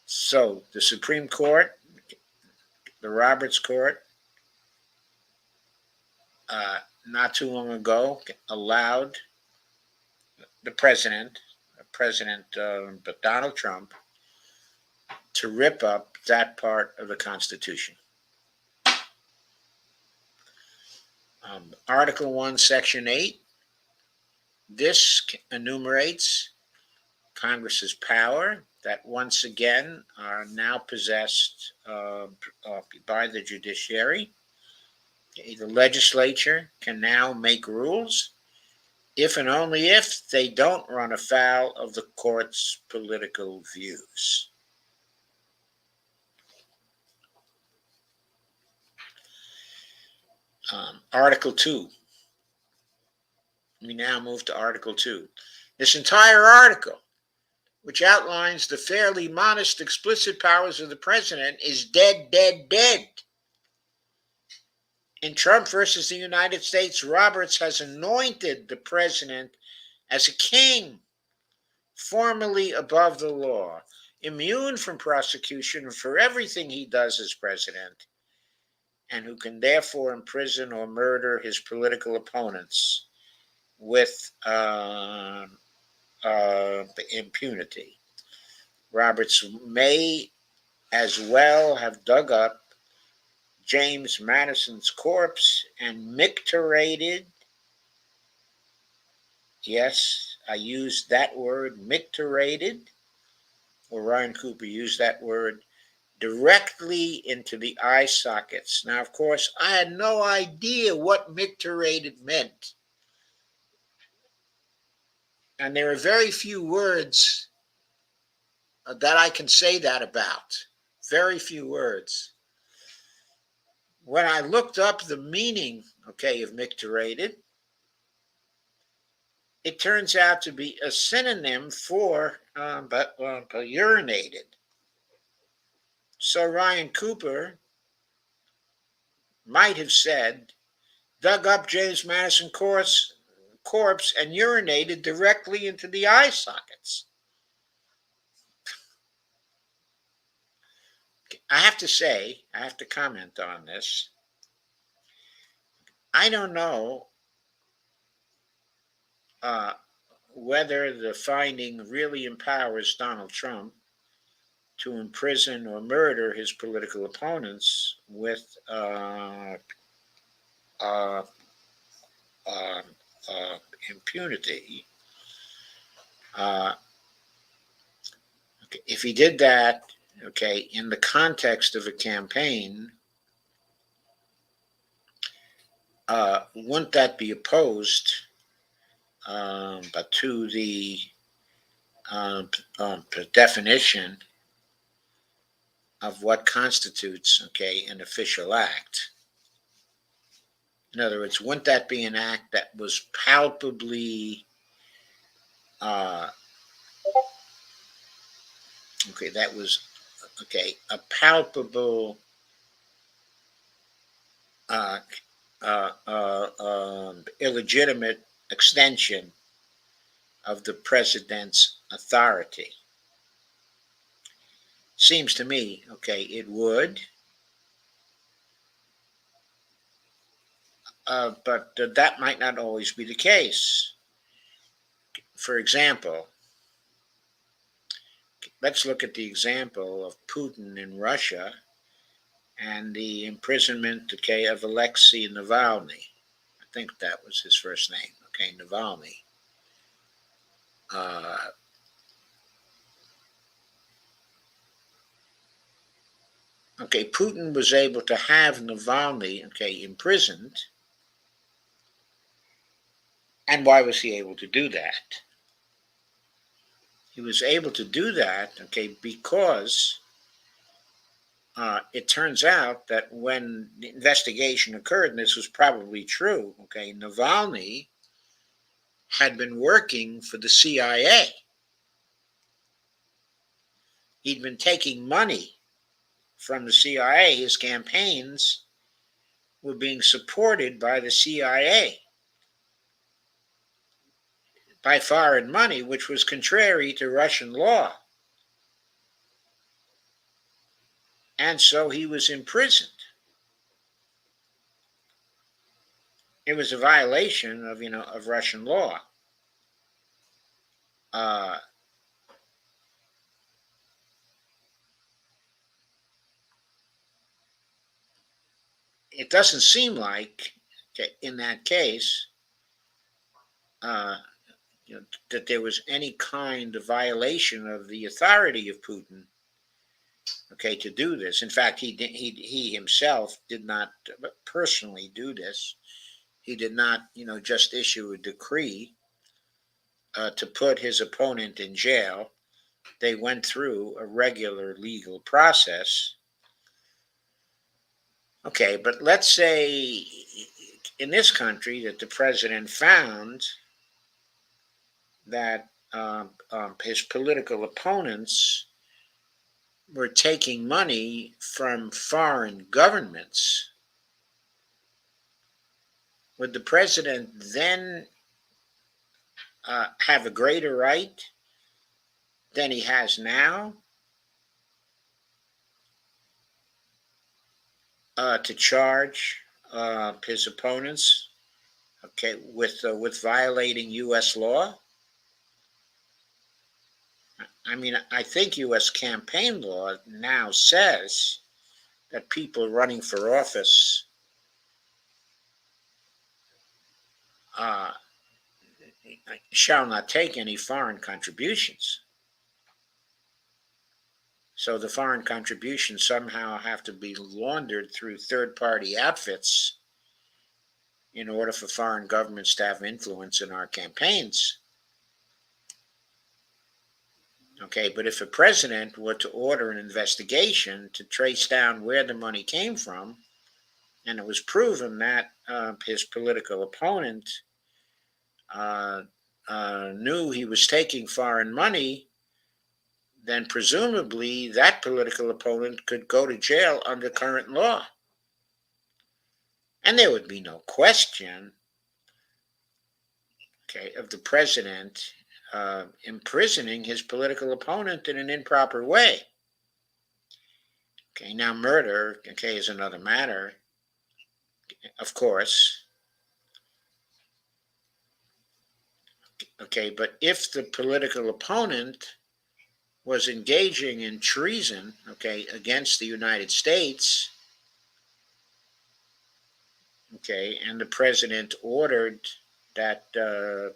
So the Supreme Court, the Roberts Court, not too long ago, allowed the President Donald Trump, to rip up that part of the Constitution. Article 1, Section 8, this enumerates Congress's power that once again are now possessed by the judiciary. The legislature can now make rules if and only if they don't run afoul of the court's political views. Article 2. We now move to Article 2. This entire article, which outlines the fairly modest explicit powers of the president, is dead. In Trump versus the United States, Roberts has anointed the president as a king, formally above the law, immune from prosecution for everything he does as president, and who can therefore imprison or murder his political opponents with impunity. Roberts may as well have dug up James Madison's corpse and micturated, yes, I used that word, micturated, or Ryan Cooper used that word, directly into the eye sockets. Now, of course, I had no idea what micturated meant. And there are very few words that I can say that about. Very few words. When I looked up the meaning, okay, of micturated, it turns out to be a synonym for urinated. So Ryan Cooper might have said, dug up James Madison corpse and urinated directly into the eye sockets. I have to comment on this. I don't know uh, whether the finding really empowers Donald Trump to imprison or murder his political opponents with uh, uh, impunity. Uh, okay, if he did that, okay, in the context of a campaign, wouldn't that be opposed but to the definition of what constitutes, okay, an official act? In other words, wouldn't that be an act that was palpably uh, okay? That was okay, a palpable uh, illegitimate extension of the president's authority. Seems to me, okay, it would, but that might not always be the case. For example, let's look at the example of Putin in Russia and the imprisonment, okay, of Alexei Navalny. I think that was his first name, okay, Navalny. Okay, Putin was able to have Navalny, okay, imprisoned. And why was he able to do that? He was able to do that, okay, because it turns out that when the investigation occurred, and this was probably true, okay, Navalny had been working for the CIA. He'd been taking money from the CIA. His campaigns were being supported by the CIA by foreign money, which was contrary to Russian law. And so he was imprisoned. It was a violation of Russian law. Uh, it doesn't seem like, okay, in that case, uh, that there was any kind of violation of the authority of Putin, okay, to do this. In fact, he himself did not personally do this. He did not, just issue a decree to put his opponent in jail. They went through a regular legal process. Okay, but let's say in this country that the president found that his political opponents were taking money from foreign governments. Would the president then have a greater right than he has now to charge his opponents, okay, with violating U.S. law? I mean, I think U.S. campaign law now says that people running for office shall not take any foreign contributions. So the foreign contributions somehow have to be laundered through third-party outfits in order for foreign governments to have influence in our campaigns. Okay, but if a president were to order an investigation to trace down where the money came from, and it was proven that his political opponent knew he was taking foreign money, then presumably that political opponent could go to jail under current law. And there would be no question, okay, of the president imprisoning his political opponent in an improper way. Okay, now murder, okay, is another matter, of course. Okay, but if the political opponent was engaging in treason, okay, against the United States, okay, and the president ordered that the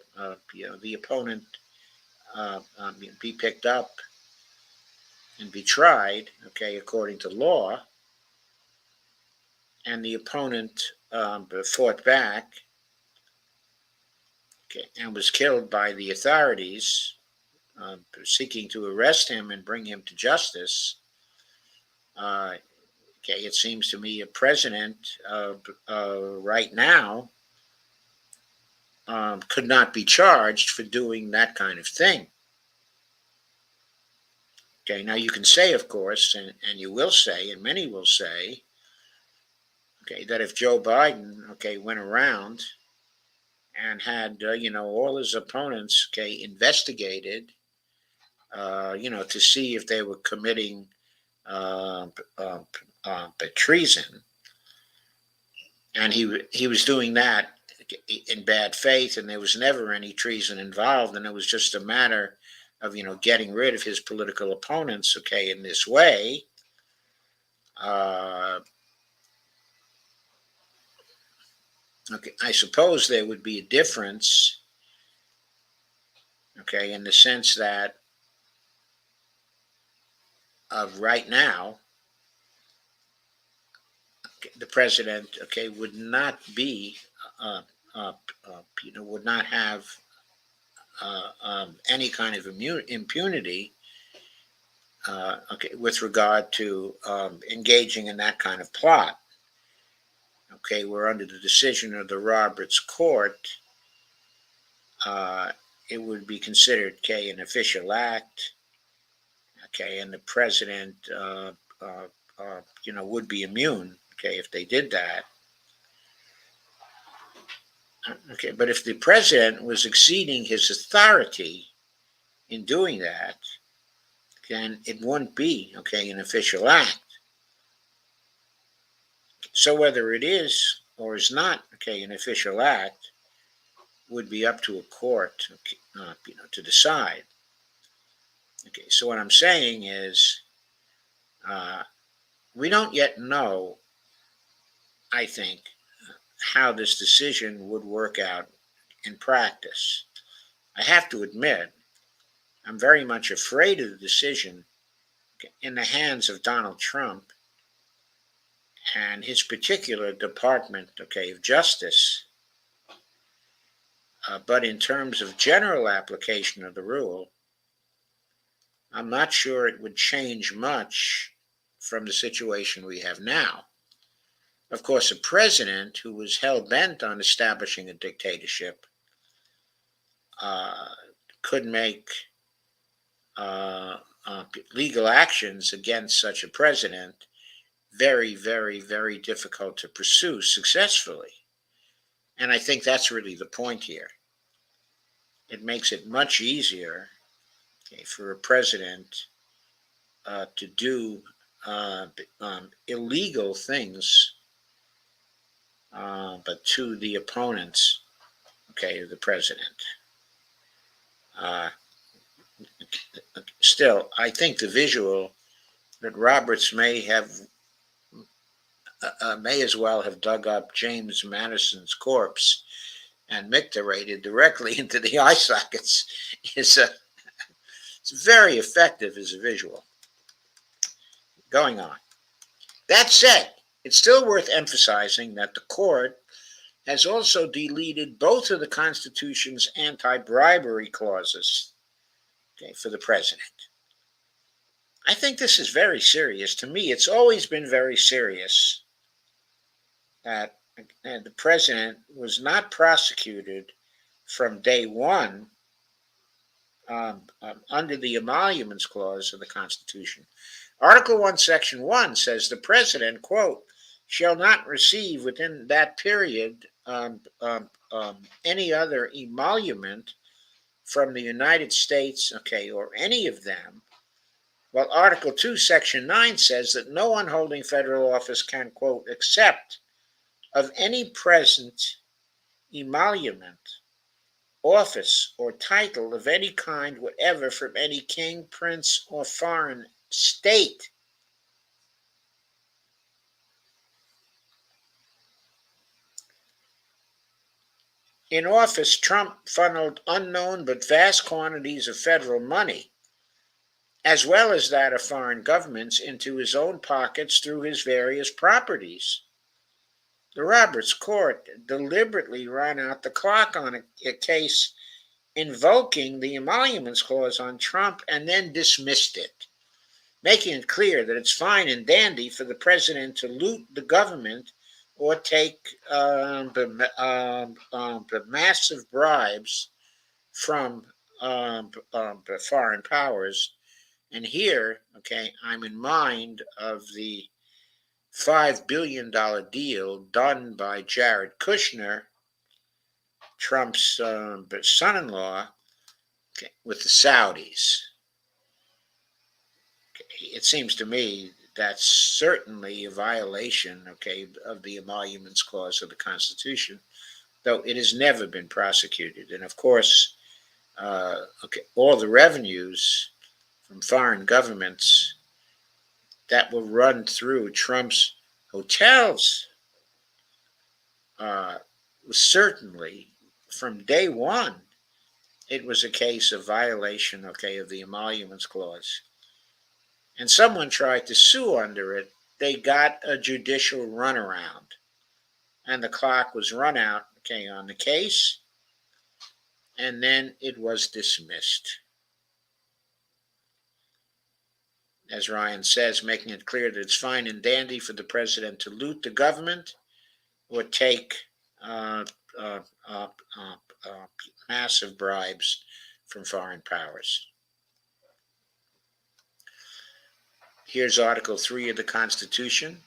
opponent be picked up and be tried, okay, according to law, and the opponent fought back, okay, and was killed by the authorities seeking to arrest him and bring him to justice. Okay, it seems to me a president right now could not be charged for doing that kind of thing. Okay, now you can say, of course, and you will say, and many will say, okay, that if Joe Biden, okay, went around and had, all his opponents, okay, investigated, to see if they were committing treason, and he was doing that in bad faith, and there was never any treason involved, and it was just a matter of getting rid of his political opponents, okay, in this way. Okay, I suppose there would be a difference, okay, in the sense that of right now, okay, the president, okay, would not be, would not have any kind of impunity, okay, with regard to engaging in that kind of plot. Okay, we're under the decision of the Roberts Court. It would be considered, okay, an official act. Okay, and the president, would be immune, okay, if they did that. Okay, but if the president was exceeding his authority in doing that, then it wouldn't be, okay, an official act. So whether it is or is not, okay, an official act would be up to a court, to decide. Okay, so what I'm saying is we don't yet know, I think, how this decision would work out in practice. I have to admit, I'm very much afraid of the decision in the hands of Donald Trump and his particular Department, okay, of Justice. But in terms of general application of the rule, I'm not sure it would change much from the situation we have now. Of course, a president who was hell-bent on establishing a dictatorship could make legal actions against such a president very, very, very difficult to pursue successfully. And I think that's really the point here. It makes it much easier, okay, for a president to do illegal things, but to the opponents, okay, of the president. Still, I think the visual that Roberts may as well have dug up James Madison's corpse and micturated directly into the eye sockets is it's very effective as a visual. Going on. That said, it's still worth emphasizing that the court has also deleted both of the Constitution's anti-bribery clauses, okay, for the president. I think this is very serious. To me, it's always been very serious that the president was not prosecuted from day one under the emoluments clause of the Constitution. Article 1, Section 1 says the president, quote, shall not receive within that period any other emolument from the United States, okay, or any of them. Well, Article 2, Section 9 says that no one holding federal office can, quote, accept of any present emolument, office, or title of any kind whatever from any king, prince, or foreign state. In office, Trump funneled unknown but vast quantities of federal money, as well as that of foreign governments, into his own pockets through his various properties. The Roberts Court deliberately ran out the clock on a case invoking the emoluments clause on Trump and then dismissed it, making it clear that it's fine and dandy for the president to loot the government or take the massive bribes from the foreign powers. And here, okay, I'm in mind of the $5 billion deal done by Jared Kushner, Trump's son-in-law, okay, with the Saudis. Okay, it seems to me that's certainly a violation, okay, of the emoluments clause of the Constitution, though it has never been prosecuted. And of course, okay, all the revenues from foreign governments that will run through Trump's hotels certainly from day one, it was a case of violation, okay, of the emoluments clause. And someone tried to sue under it. They got a judicial runaround, and the clock was run out, okay, on the case, and then it was dismissed. As Ryan says, making it clear that it's fine and dandy for the president to loot the government or take massive bribes from foreign powers. Here's Article 3 of the Constitution.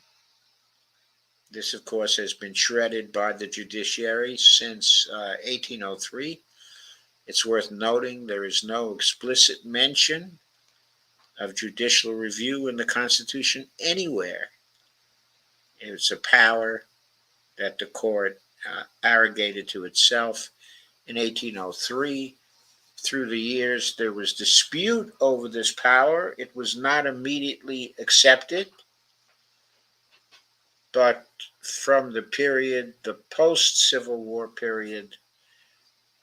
This, of course, has been shredded by the judiciary since 1803. It's worth noting there is no explicit mention of judicial review in the Constitution anywhere. It's a power that the court arrogated to itself in 1803. Through the years, there was dispute over this power. It was not immediately accepted, but from the period, the post-Civil War period,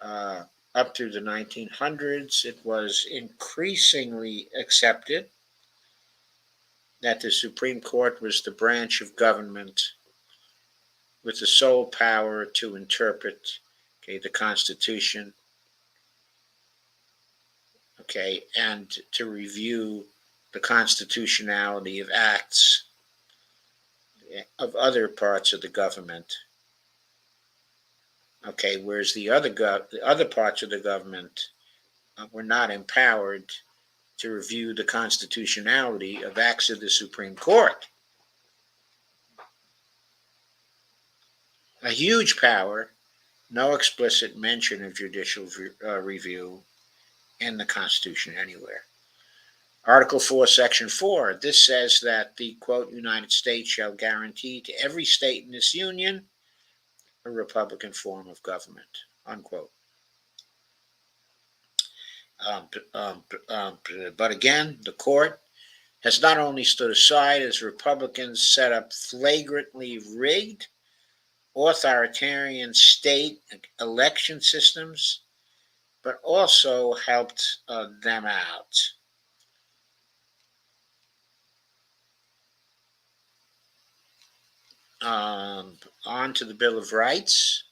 up through the 1900s, it was increasingly accepted that the Supreme Court was the branch of government with the sole power to interpret, okay, the Constitution, okay, and to review the constitutionality of acts of other parts of the government. Okay, whereas the other parts of the government were not empowered to review the constitutionality of acts of the Supreme Court. A huge power, no explicit mention of judicial review in the Constitution anywhere. Article 4, Section 4, this says that the, quote, United States shall guarantee to every state in this union a republican form of government, unquote. But again, the court has not only stood aside as Republicans set up flagrantly rigged authoritarian state election systems, but also helped them out. On to the Bill of Rights.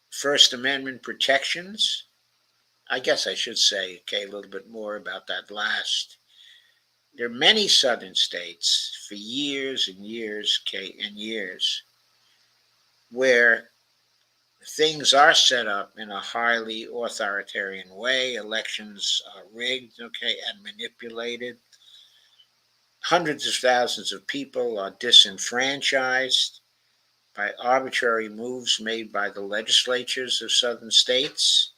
First Amendment protections. I guess I should say, a little bit more about that last. There are many southern states for years and years, and years, where things are set up in a highly authoritarian way. Elections are rigged, and manipulated. Hundreds of thousands of people are disenfranchised by arbitrary moves made by the legislatures of southern states,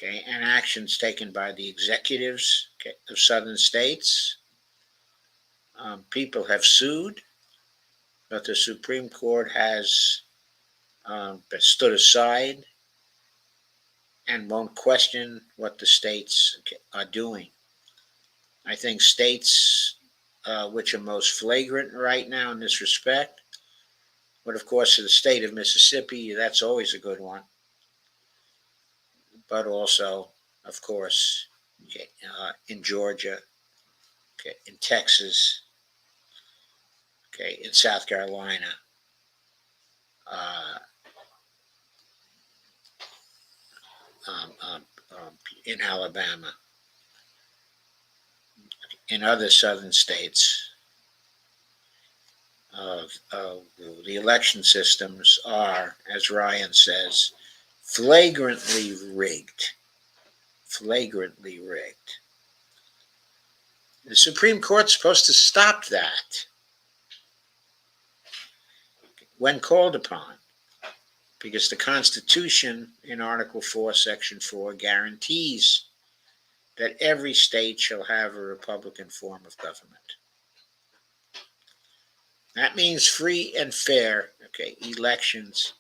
and actions taken by the executives of southern states. People have sued, but the Supreme Court has stood aside and won't question what the states are doing. I think states which are most flagrant right now in this respect, but of course, the state of Mississippi, that's always a good one. But also, of course, in Georgia, in Texas, in South Carolina, in Alabama, in other southern states. The election systems are, as Ryan says, flagrantly rigged. Flagrantly rigged. The Supreme Court's supposed to stop that when called upon, because the Constitution in Article 4, Section 4 guarantees that every state shall have a Republican form of government. That means free and fair, elections.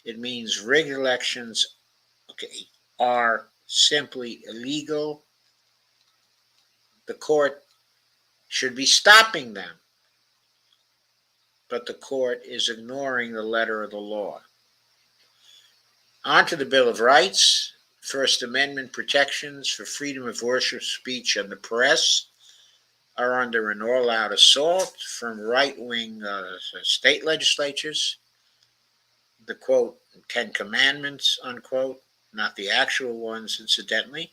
It means rigged elections, are simply illegal. The court should be stopping them, but the court is ignoring the letter of the law. On to the Bill of Rights. First Amendment protections for freedom of worship, speech, and the press are under an all-out assault from right-wing state legislatures. The, quote, 10 Commandments, unquote, not the actual ones, incidentally,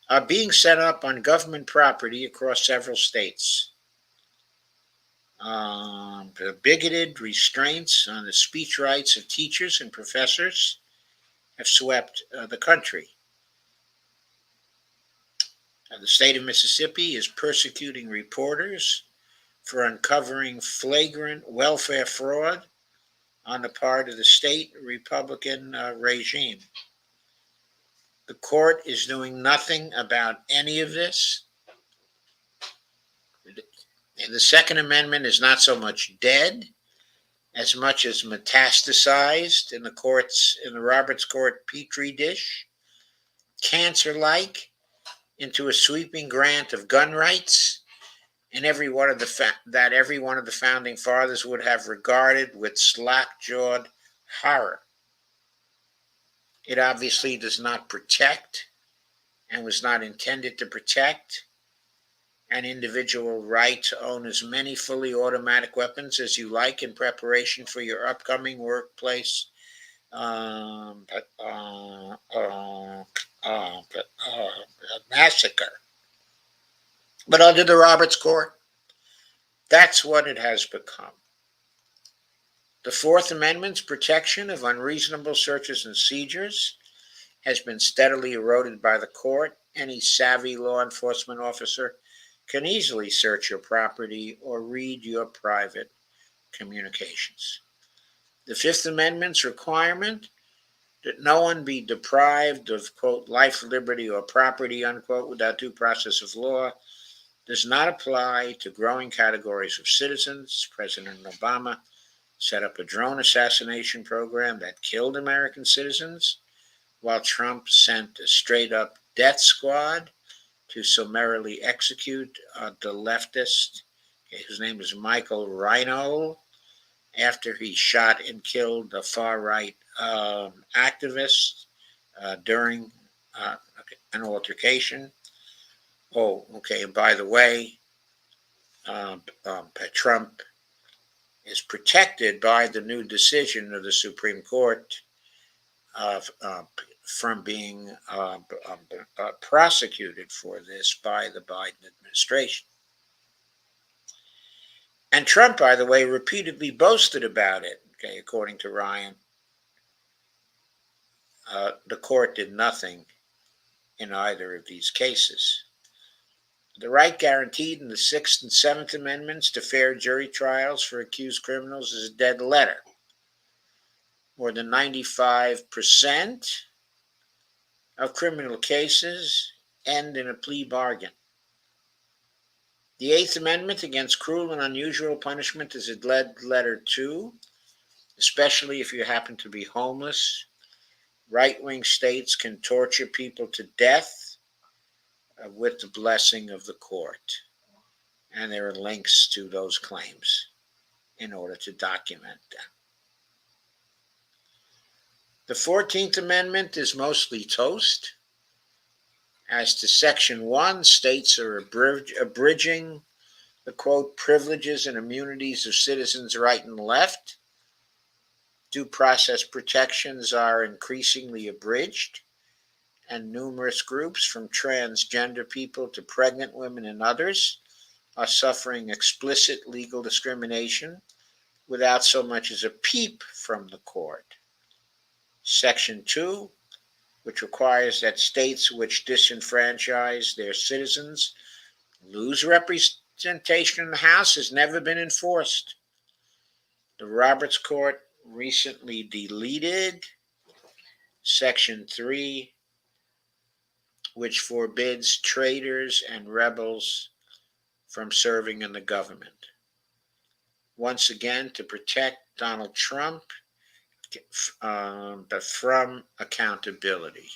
are being set up on government property across several states. Bigoted restraints on the speech rights of teachers and professors have swept the country. The state of Mississippi is persecuting reporters for uncovering flagrant welfare fraud on the part of the state Republican regime. The court is doing nothing about any of this. And the Second Amendment is not so much dead as much as metastasized in the Roberts Court petri dish, cancer-like, into a sweeping grant of gun rights, and every one of the founding fathers would have regarded with slack-jawed horror. It obviously does not protect, and was not intended to protect, an individual right to own as many fully automatic weapons as you like in preparation for your upcoming workplace massacre. But under the Roberts Court, that's what it has become. The Fourth Amendment's protection of unreasonable searches and seizures has been steadily eroded by the court. Any savvy law enforcement officer can easily search your property or read your private communications. The Fifth Amendment's requirement that no one be deprived of, quote, life, liberty, or property, unquote, without due process of law does not apply to growing categories of citizens. President Obama set up a drone assassination program that killed American citizens, while Trump sent a straight-up death squad to summarily execute the leftist His name is Michael Rhino, after he shot and killed a far-right activist during an altercation. Oh, okay, and by the way, Trump is protected by the new decision of the Supreme Court from being prosecuted for this by the Biden administration. And Trump, by the way, repeatedly boasted about it. Okay, according to Ryan, the court did nothing in either of these cases. The right guaranteed in the Sixth and Seventh Amendments to fair jury trials for accused criminals is a dead letter. More than 95% of criminal cases end in a plea bargain. The Eighth Amendment against cruel and unusual punishment is a dead letter too, especially if you happen to be homeless. Right-wing states can torture people to death with the blessing of the court. And there are links to those claims in order to document them. The 14th Amendment is mostly toast. As to Section 1, states are abridging the, quote, privileges and immunities of citizens right and left. Due process protections are increasingly abridged, and numerous groups, from transgender people to pregnant women and others, are suffering explicit legal discrimination without so much as a peep from the court. Section 2, which requires that states which disenfranchise their citizens lose representation in the House, has never been enforced. The Roberts Court recently deleted Section 3, which forbids traitors and rebels from serving in the government. Once again, to protect Donald Trump, but from accountability.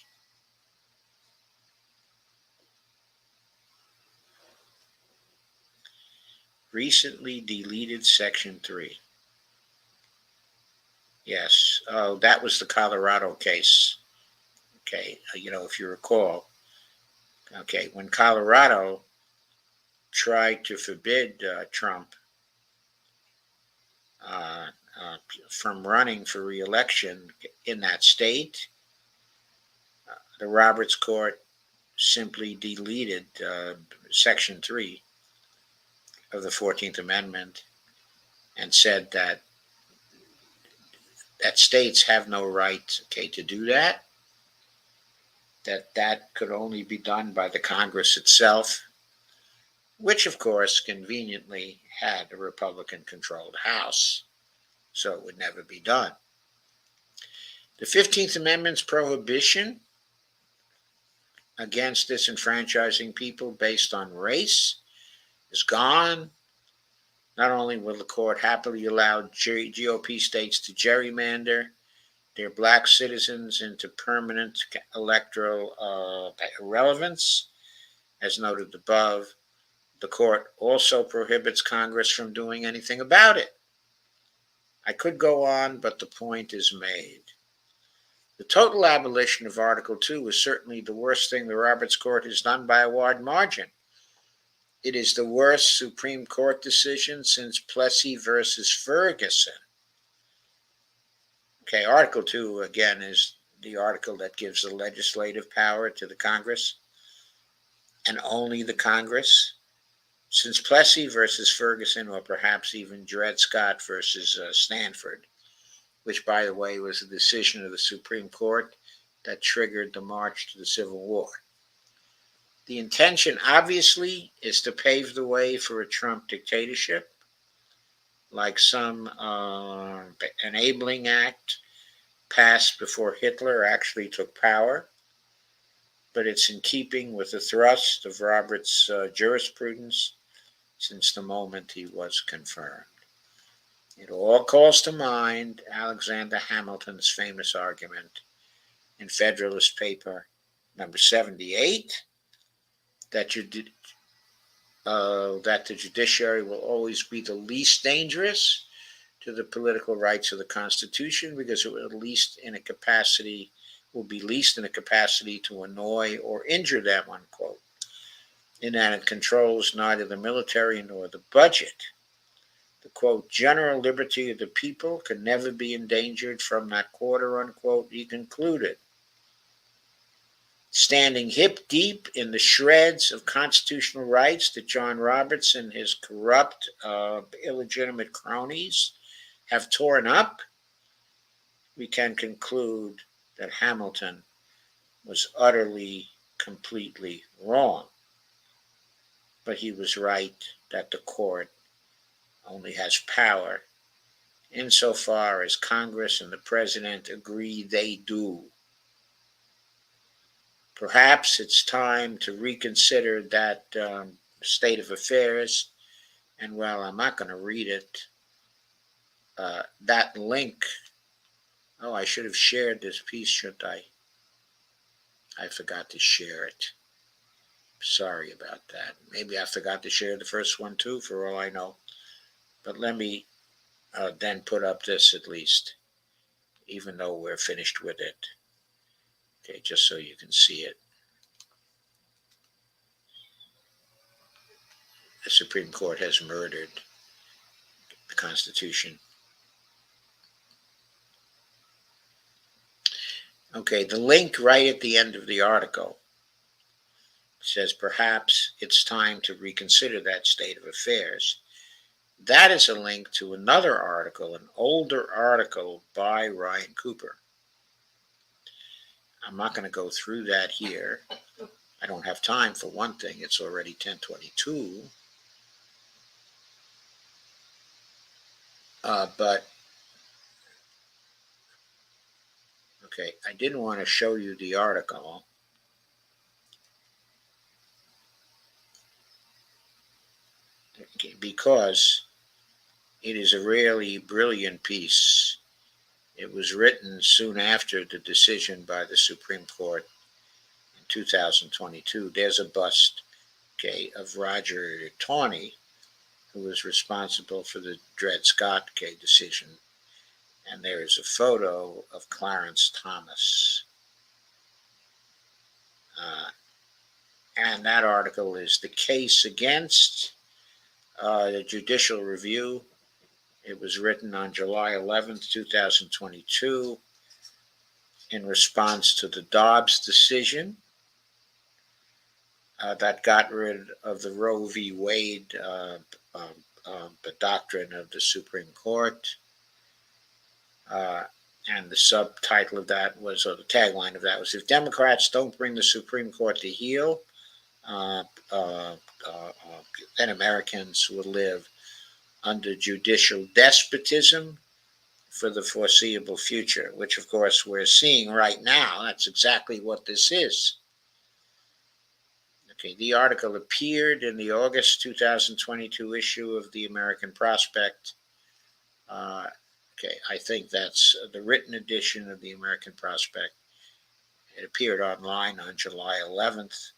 Recently deleted Section 3. Yes, that was the Colorado case. Okay, if you recall, okay, when Colorado tried to forbid Trump from running for re-election in that state, the Roberts Court simply deleted Section 3 of the 14th Amendment and said that states have no right, okay, to do that, that could only be done by the Congress itself, which of course conveniently had a Republican-controlled House, so it would never be done. The 15th Amendment's prohibition against disenfranchising people based on race is gone. Not only will the court happily allow GOP states to gerrymander their black citizens into permanent electoral irrelevance, as noted above, the court also prohibits Congress from doing anything about it. I could go on, but the point is made. The total abolition of Article 2 is certainly the worst thing the Roberts Court has done by a wide margin. It is the worst Supreme Court decision since Plessy versus Ferguson. Okay, Article 2, again, is the article that gives the legislative power to the Congress, and only the Congress. Since Plessy versus Ferguson, or perhaps even Dred Scott versus Stanford, which, by the way, was a decision of the Supreme Court that triggered the march to the Civil War. The intention, obviously, is to pave the way for a Trump dictatorship, like some enabling act passed before Hitler actually took power, but it's in keeping with the thrust of Roberts' jurisprudence since the moment he was confirmed. It all calls to mind Alexander Hamilton's famous argument in Federalist Paper number 78, that that the judiciary will always be the least dangerous to the political rights of the Constitution because it will be least in a capacity to annoy or injure them, unquote, in that it controls neither the military nor the budget. The, quote, general liberty of the people can never be endangered from that quarter, unquote, he concluded. Standing hip deep in the shreds of constitutional rights that John Roberts and his corrupt, illegitimate cronies have torn up, we can conclude that Hamilton was utterly, completely wrong. But he was right that the court only has power insofar as Congress and the president agree they do. Perhaps it's time to reconsider that state of affairs. And well, I'm not going to read it. That link. Oh, I should have shared this piece, shouldn't I? I forgot to share it. Sorry about that. Maybe I forgot to share the first one too, for all I know. But let me then put up this at least, even though we're finished with it. Okay, just so you can see it. The Supreme Court has murdered the Constitution. Okay, the link right at the end of the article says perhaps it's time to reconsider that state of affairs. That is a link to another article, an older article by Ryan Cooper. I'm not going to go through that here. I don't have time for one thing. It's already 10:22. But, okay, I didn't want to show you the article. Okay, because it is a really brilliant piece. It was written soon after the decision by the Supreme Court in 2022. There's a bust, okay, of Roger Taney, who was responsible for the Dred Scott decision. And there is a photo of Clarence Thomas. And that article is The Case Against the Judicial Review. It was written on July 11th, 2022, in response to the Dobbs decision that got rid of the Roe v. Wade the doctrine of the Supreme Court. And the subtitle of that was, or the tagline of that was, if Democrats don't bring the Supreme Court to heel, then Americans will live under judicial despotism for the foreseeable future, which of course we're seeing right now. That's exactly what this is. Okay, the article appeared in the August 2022 issue of the American Prospect. Okay, I think that's the written edition of the American Prospect. It appeared online on July 11th,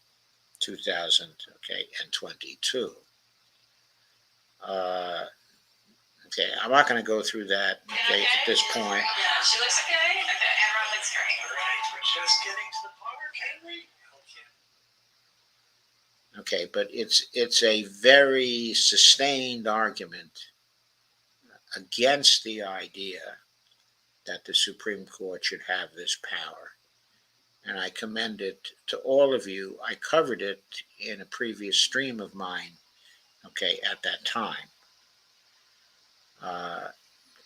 2022. Okay, I'm not going to go through that at this point. Yeah, she looks okay. Okay, everyone looks great. All right, we're just getting to the part, can we? Okay, but it's a very sustained argument against the idea that the Supreme Court should have this power. And I commend it to all of you. I covered it in a previous stream of mine, okay, at that time.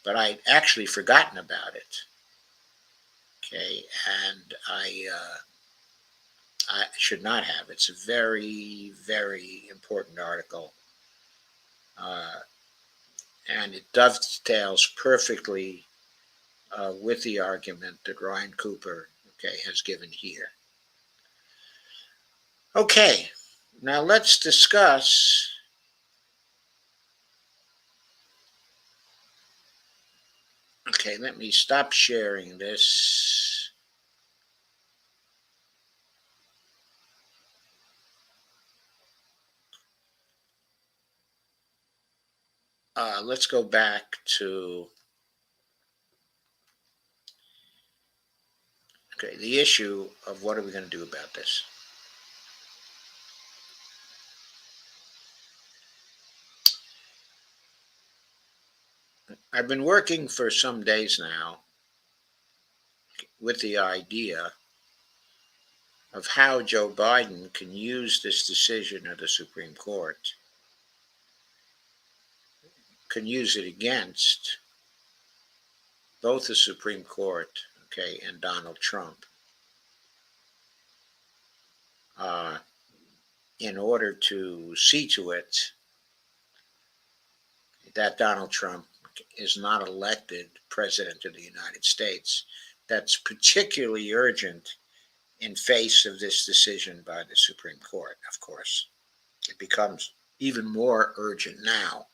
But I'd actually forgotten about it. Okay, and I should not have. It's a very, very important article. And it dovetails perfectly with the argument that Ryan Cooper, okay, has given here. Okay, now let's discuss okay, let me stop sharing this. let's go back to the issue of what are we going to do about this. I've been working for some days now with the idea of how Joe Biden can use this decision of the Supreme Court, can use it against both the Supreme Court, and Donald Trump, in order to see to it that Donald Trump is not elected president of the United States. That's particularly urgent in face of this decision by the Supreme Court, of course. It becomes even more urgent now.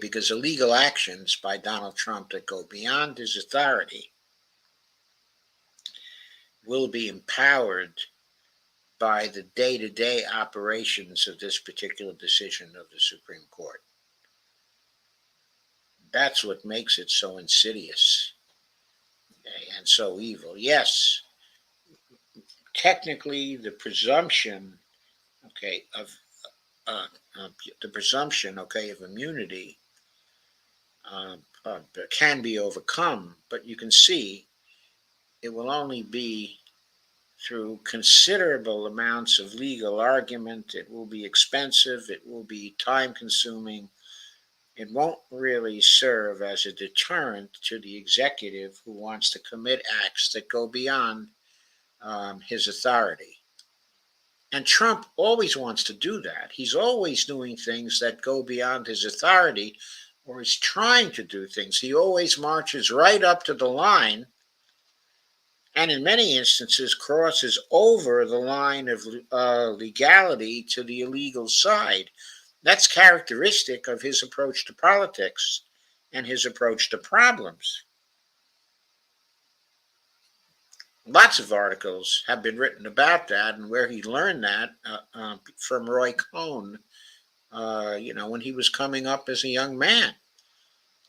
Because illegal actions by Donald Trump that go beyond his authority will be empowered by the day-to-day operations of this particular decision of the Supreme Court. That's what makes it so insidious, and so evil. Yes, technically the presumption, of of immunity can be overcome, but you can see it will only be through considerable amounts of legal argument. It will be expensive. It will be time-consuming. It won't really serve as a deterrent to the executive who wants to commit acts that go beyond his authority. And Trump always wants to do that. He's always doing things that go beyond his authority, or is trying to do things. He always marches right up to the line, and in many instances crosses over the line of legality to the illegal side. That's characteristic of his approach to politics and his approach to problems. Lots of articles have been written about that, and where he learned that from Roy Cohn, when he was coming up as a young man.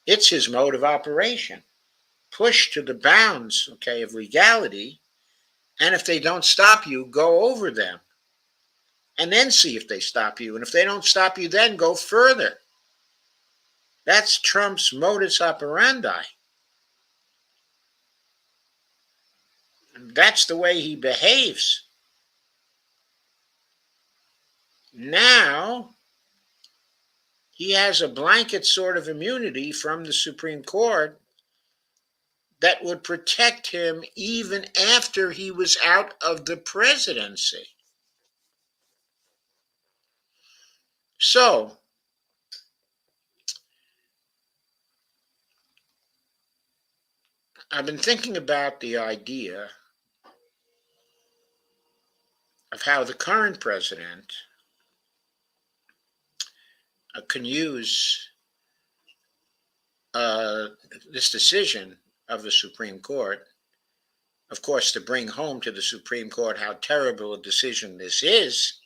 It's his mode of operation. Push to the bounds, of legality, and if they don't stop you, go over them. And then see if they stop you. And if they don't stop you, then go further. That's Trump's modus operandi. That's the way he behaves. Now, he has a blanket sort of immunity from the Supreme Court that would protect him even after he was out of the presidency. So, I've been thinking about the idea of how the current president can use this decision of the Supreme Court, of course, to bring home to the Supreme Court how terrible a decision this is,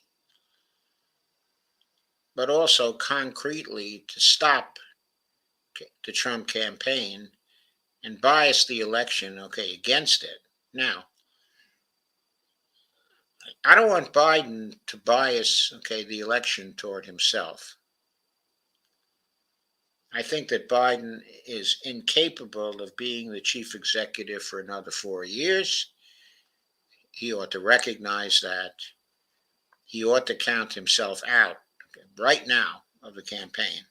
but also concretely to stop the Trump campaign and bias the election, against it. Now, I don't want Biden to bias, the election toward himself. I think that Biden is incapable of being the chief executive for another 4 years. He ought to recognize that. He ought to count himself out right now of the campaign,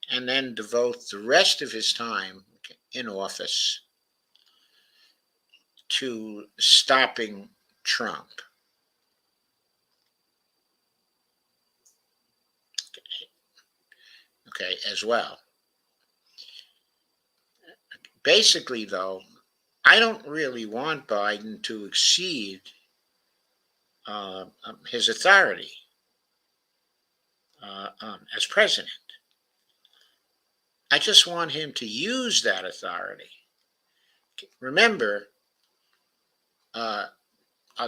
and then devote the rest of his time in office to stopping Trump. As well. Basically, though, I don't really want Biden to exceed his authority as president. I just want him to use that authority. Remember, either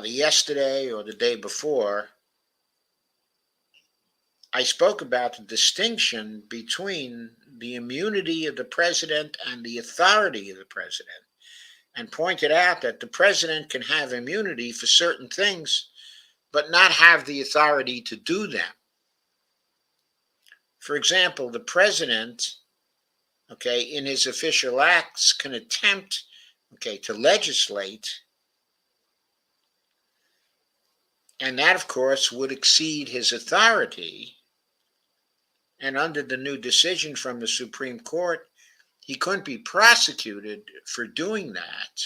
yesterday or the day before, I spoke about the distinction between the immunity of the president and the authority of the president, and pointed out that the president can have immunity for certain things, but not have the authority to do them. For example, the president, in his official acts can attempt, to legislate, and that, of course, would exceed his authority. And under the new decision from the Supreme Court, he couldn't be prosecuted for doing that,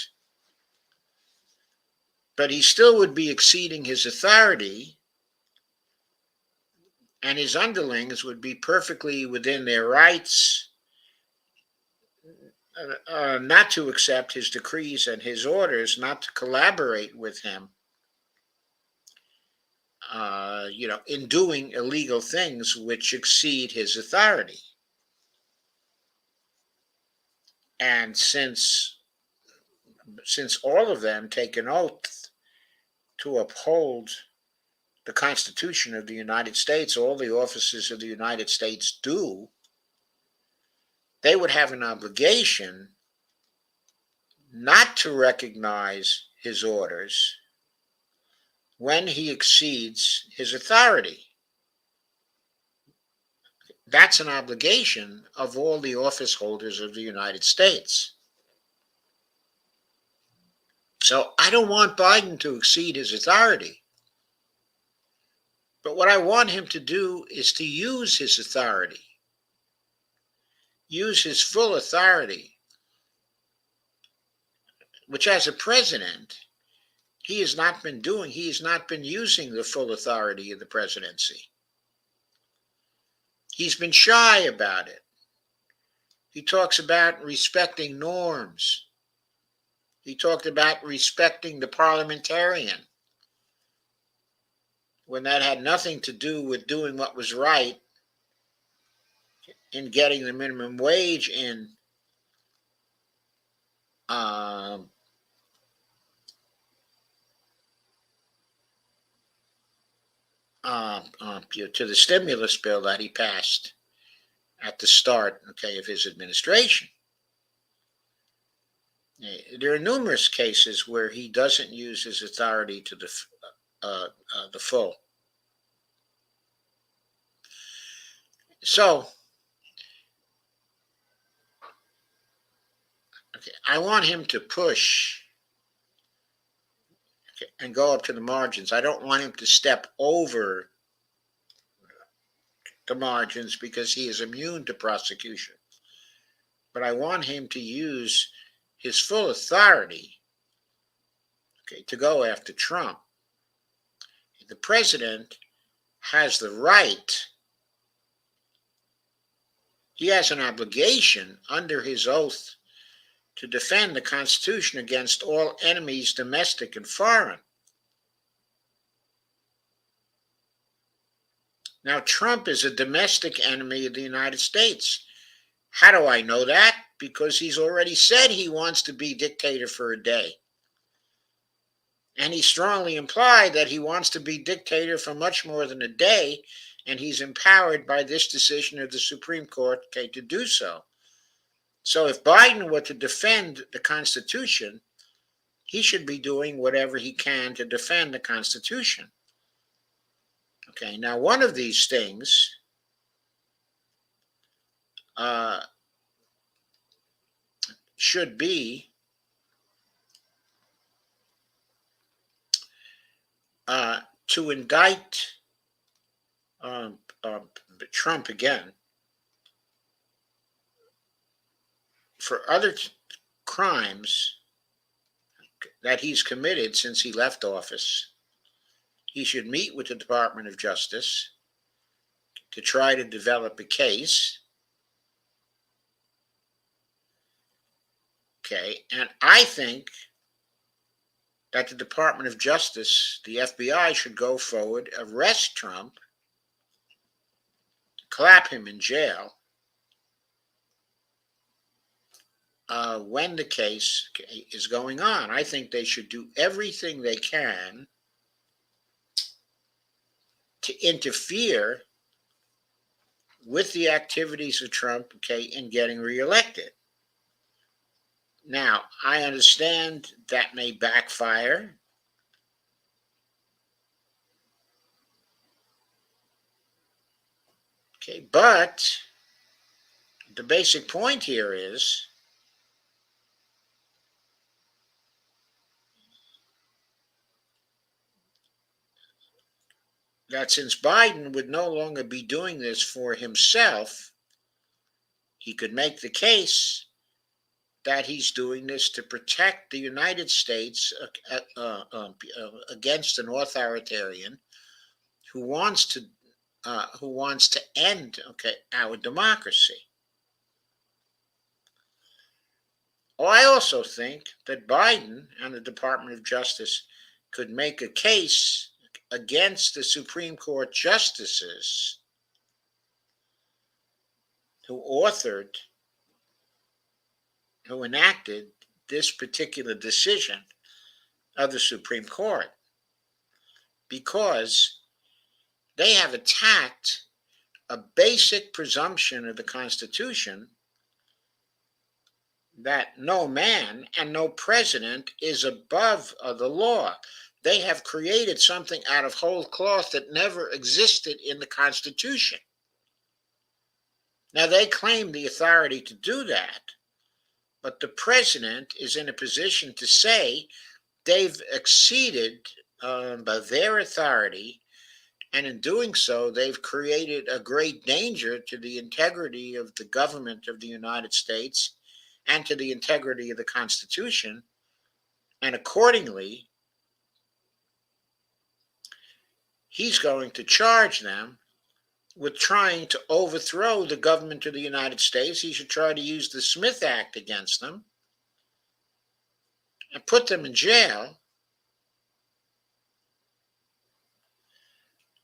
but he still would be exceeding his authority, and his underlings would be perfectly within their rights not to accept his decrees and his orders, not to collaborate with him, in doing illegal things which exceed his authority. And since all of them take an oath to uphold the Constitution of the United States, all the officers of the United States do, they would have an obligation not to recognize his orders when he exceeds his authority. That's an obligation of all the office holders of the United States. So I don't want Biden to exceed his authority. But what I want him to do is to use his authority, use his full authority, which as a president, he has not been doing. He has not been using the full authority of the presidency. He's been shy about it. He talks about respecting norms. He talked about respecting the parliamentarian, when that had nothing to do with doing what was right in getting the minimum wage in to the stimulus bill that he passed at the start, of his administration. There are numerous cases where he doesn't use his authority to the full. So, I want him to push and go up to the margins. I don't want him to step over the margins because he is immune to prosecution. But I want him to use his full authority, to go after Trump. The president has the right, he has an obligation under his oath to defend the Constitution against all enemies, domestic and foreign. Now, Trump is a domestic enemy of the United States. How do I know that? Because he's already said he wants to be dictator for a day. And he strongly implied that he wants to be dictator for much more than a day, and he's empowered by this decision of the Supreme Court, to do so. So if Biden were to defend the Constitution, he should be doing whatever he can to defend the Constitution. Now one of these things should be to indict Trump again for other crimes that he's committed since he left office. He should meet with the Department of Justice to try to develop a case. And I think that the Department of Justice, the FBI, should go forward, arrest Trump, clap him in jail, when the case is going on. I think they should do everything they can to interfere with the activities of Trump, okay, in getting reelected. Now, I understand that may backfire. Okay, but the basic point here is that since Biden would no longer be doing this for himself, he could make the case that he's doing this to protect the United States against an authoritarian who wants to end, okay, our democracy. Well, I also think that Biden and the Department of Justice could make a case against the Supreme Court justices who enacted this particular decision of the Supreme Court, because they have attacked a basic presumption of the Constitution that no man and no president is above the law. They have created something out of whole cloth that never existed in the Constitution. Now, they claim the authority to do that, but the president is in a position to say they've exceeded by their authority, and in doing so, they've created a great danger to the integrity of the government of the United States and to the integrity of the Constitution. And accordingly, he's going to charge them with trying to overthrow the government of the United States. He should try to use the Smith Act against them and put them in jail.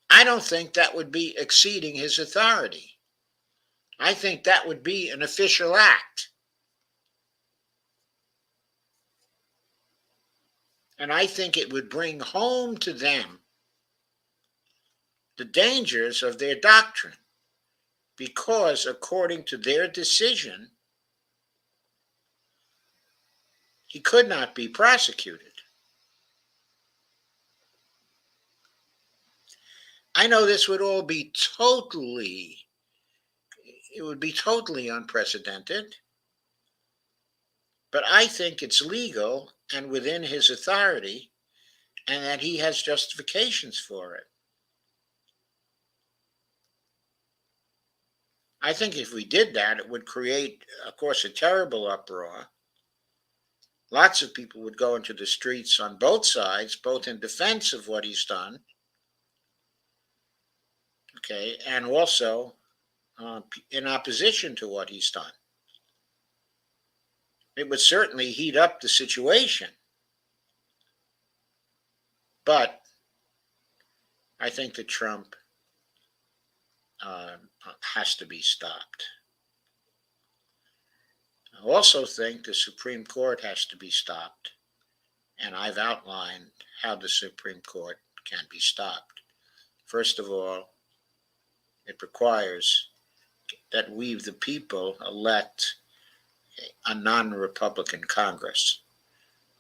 I don't think that would be exceeding his authority. I think that would be an official act. And I think it would bring home to them the dangers of their doctrine, because according to their decision, he could not be prosecuted. I know this would all be totally unprecedented, but I think it's legal and within his authority, and that he has justifications for it. I think if we did that, it would create, of course, a terrible uproar. Lots of people would go into the streets on both sides, both in defense of what he's done, okay, and also in opposition to what he's done. It would certainly heat up the situation, but I think that Trump has to be stopped. I also think the Supreme Court has to be stopped, and I've outlined how the Supreme Court can be stopped. First of all, it requires that we, the people, elect a non-Republican Congress.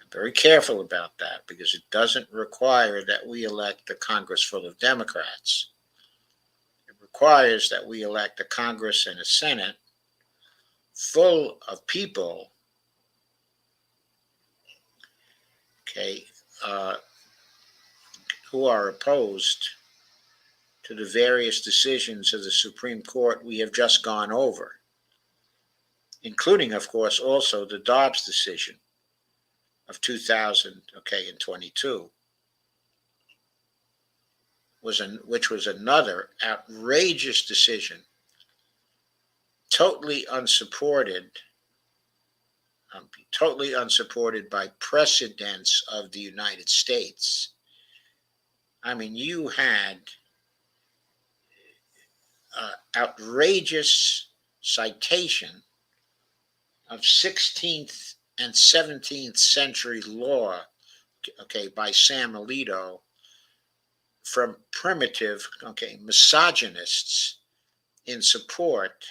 I'm very careful about that, because it doesn't require that we elect a Congress full of Democrats. It requires that we elect a Congress and a Senate full of people, okay, who are opposed to the various decisions of the Supreme Court we have just gone over, including, of course, also the Dobbs decision of 2022, which was another outrageous decision, totally unsupported by precedents of the United States. I mean, you had outrageous citation of 16th and 17th century law, okay, by Sam Alito, from primitive, okay, misogynists in support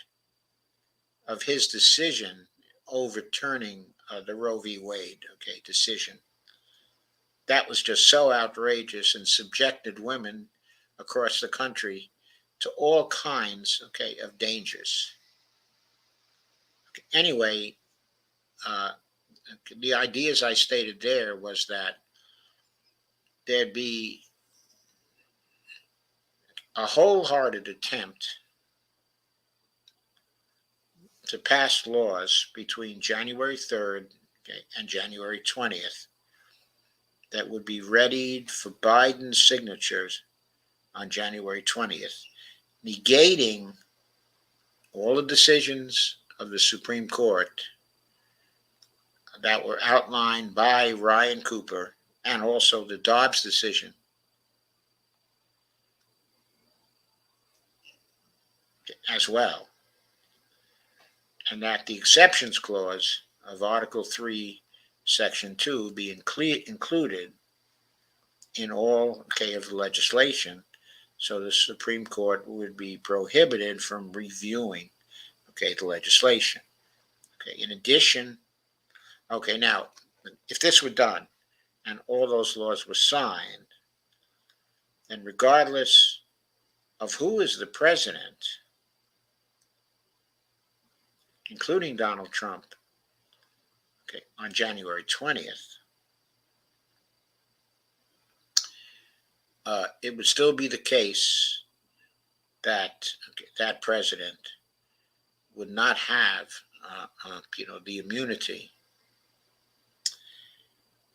of his decision overturning the Roe v. Wade, decision. That was just so outrageous and subjected women across the country to all kinds, of dangers. Anyway, the ideas I stated there was that there'd be a wholehearted attempt to pass laws between January 3rd and January 20th that would be readied for Biden's signatures on January 20th, negating all the decisions of the Supreme Court that were outlined by Ryan Cooper and also the Dobbs decision. As well. And that the exceptions clause of Article 3, Section 2 be included in all of the legislation, so the Supreme Court would be prohibited from reviewing the legislation. In addition, now, if this were done and all those laws were signed, then regardless of who is the president, including Donald Trump, on January 20th, it would still be the case that that president would not have, the immunity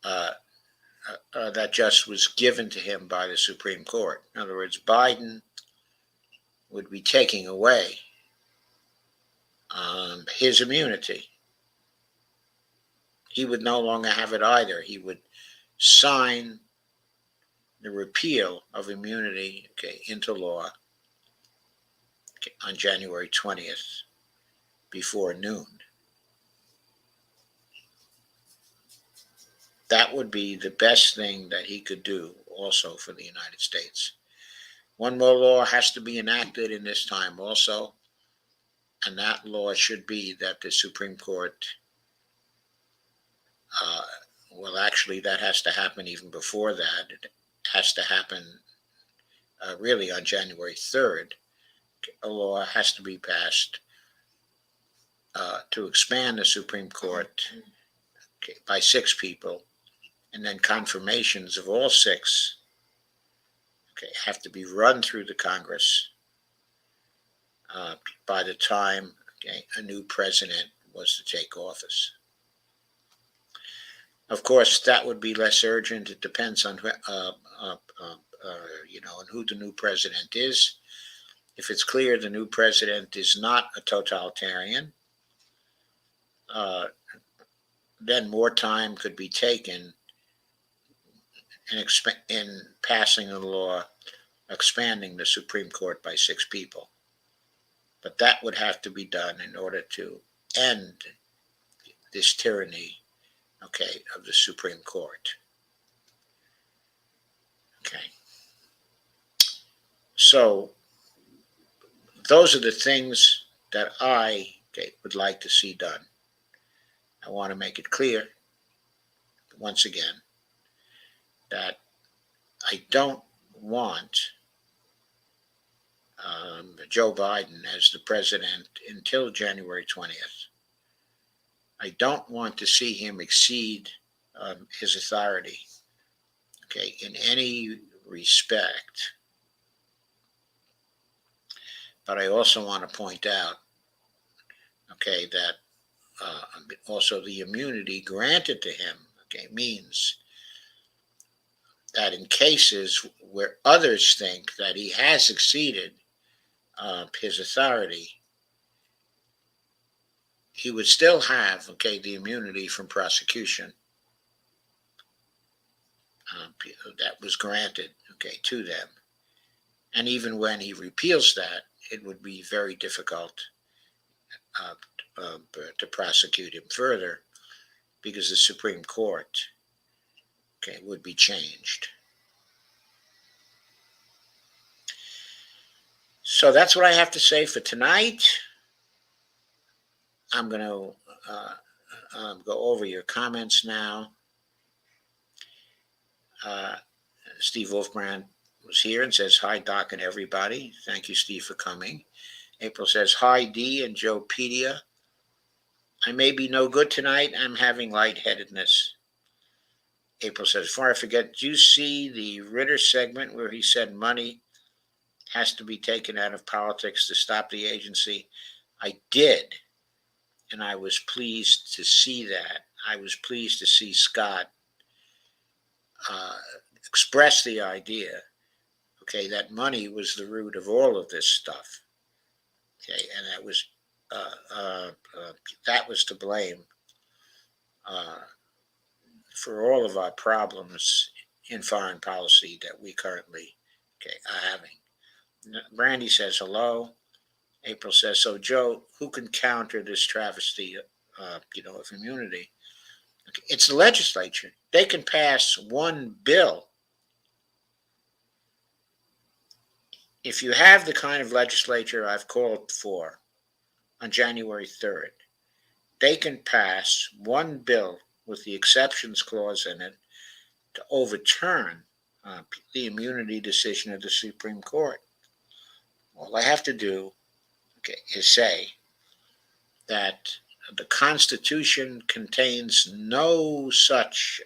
that just was given to him by the Supreme Court. In other words, Biden would be taking away his immunity. He would no longer have it either. He would sign the repeal of immunity into law on January 20th before noon. That would be the best thing that he could do also for the United States. One more law has to be enacted in this time also, and that law should be that the Supreme Court, actually that has to happen even before that. It has to happen really on January 3rd. A law has to be passed to expand the Supreme Court by 6 people, and then confirmations of all 6 have to be run through the Congress by the time a new president was to take office. Of course, that would be less urgent. It depends on on who the new president is. If it's clear the new president is not a totalitarian, then more time could be taken in passing a law expanding the Supreme Court by 6 people. But that would have to be done in order to end this tyranny, of the Supreme Court. So those are the things that I would like to see done. I want to make it clear, once again, that I don't want Joe Biden as the president until January 20th. I don't want to see him exceed his authority, in any respect. But I also want to point out, that also the immunity granted to him, means that in cases where others think that he has exceeded his authority, he would still have, the immunity from prosecution that was granted, to them. And even when he repeals that, it would be very difficult to prosecute him further, because the Supreme Court, would be changed. So that's what I have to say for tonight. I'm going to go over your comments now. Steve Wolfbrand was here and says, hi, Doc and everybody. Thank you, Steve, for coming. April says, hi, Dee and Joepedia. I may be no good tonight. I'm having lightheadedness. April says, before I forget, did you see the Ritter segment where he said money has to be taken out of politics to stop the agency? I did, and I was pleased to see that. I was pleased to see Scott express the idea, okay, that money was the root of all of this stuff, okay, and that was to blame uh, for all of our problems in foreign policy that we currently, okay, are having. Brandy says hello. April says, so Joe, who can counter this travesty, of immunity? Okay, it's the legislature. They can pass one bill. If you have the kind of legislature I've called for on January 3rd, they can pass one bill with the exceptions clause in it to overturn the immunity decision of the Supreme Court. All I have to do, okay, is say that the Constitution contains no such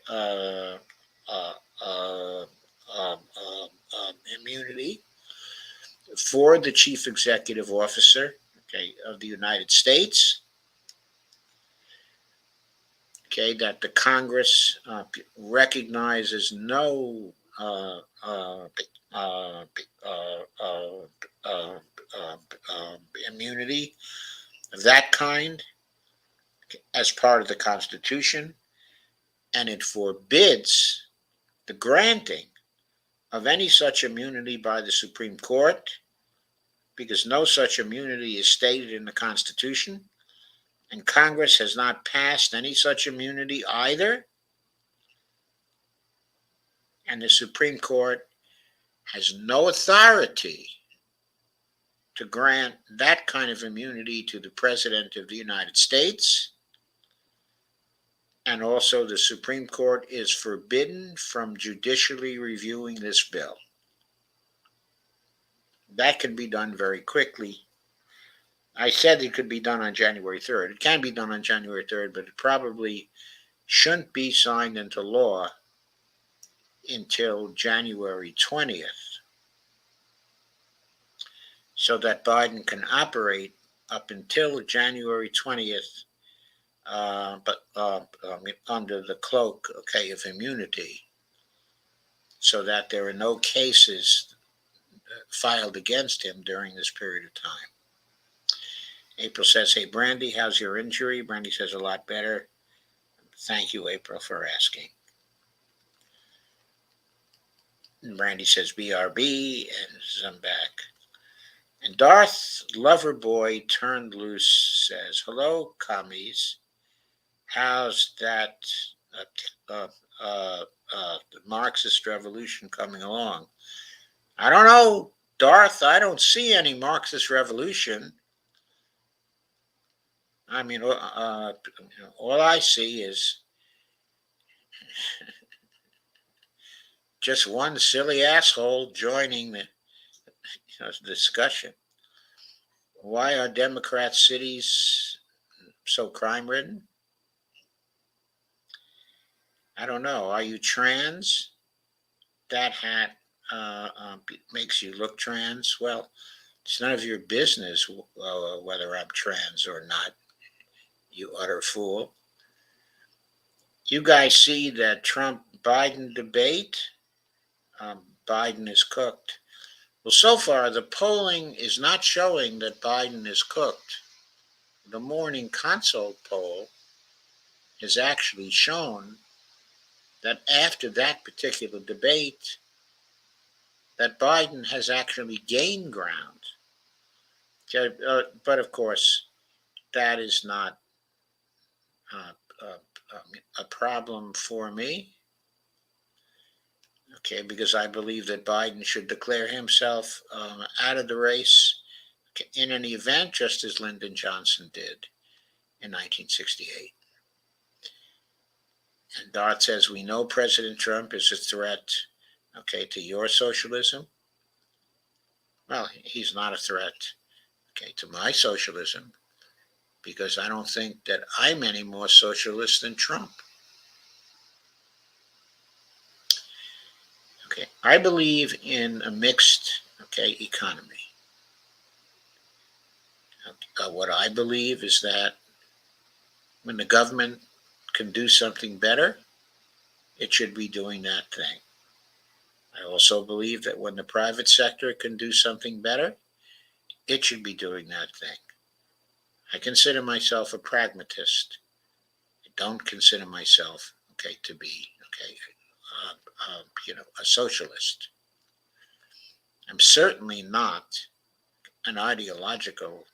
immunity for the chief executive officer, okay, of the United States. Okay, that the Congress recognizes no immunity of that kind as part of the Constitution, and it forbids the granting of any such immunity by the Supreme Court, because no such immunity is stated in the Constitution, and Congress has not passed any such immunity either, and the Supreme Court has no authority to grant that kind of immunity to the President of the United States. And also, the Supreme Court is forbidden from judicially reviewing this bill. That can be done very quickly. I said it could be done on January 3rd. It can be done on January 3rd, but it probably shouldn't be signed into law until January 20th, so that Biden can operate up until January 20th, but under the cloak, okay, of immunity, so that there are no cases filed against him during this period of time. April says, hey, Brandy, how's your injury? Brandy says, a lot better. Thank you, April, for asking. And Brandy says, BRB, and I'm back. And Darth Loverboy turned loose says, hello, commies. How's that the Marxist revolution coming along? I don't know, Darth. I don't see any Marxist revolution. I mean, all I see is just one silly asshole joining the discussion. Why are Democrat cities so crime-ridden? I don't know. Are you trans? That hat makes you look trans. Well, it's none of your business whether I'm trans or not, you utter fool. You guys see that Trump-Biden debate? Biden is cooked. Well, so far, the polling is not showing that Biden is cooked. The Morning Consult poll has actually shown that after that particular debate, that Biden has actually gained ground. Okay, but of course, that is not a problem for me. Okay, because I believe that Biden should declare himself out of the race in any event, just as Lyndon Johnson did in 1968. And Darth says, we know President Trump is a threat, okay, to your socialism. Well, he's not a threat, okay, to my socialism, because I don't think that I'm any more socialist than Trump. Okay, I believe in a mixed, okay, economy. What I believe is that when the government can do something better, it should be doing that thing. I also believe that when the private sector can do something better, it should be doing that thing. I consider myself a pragmatist. I don't consider myself, okay, to be, okay, a socialist. I'm certainly not an ideological,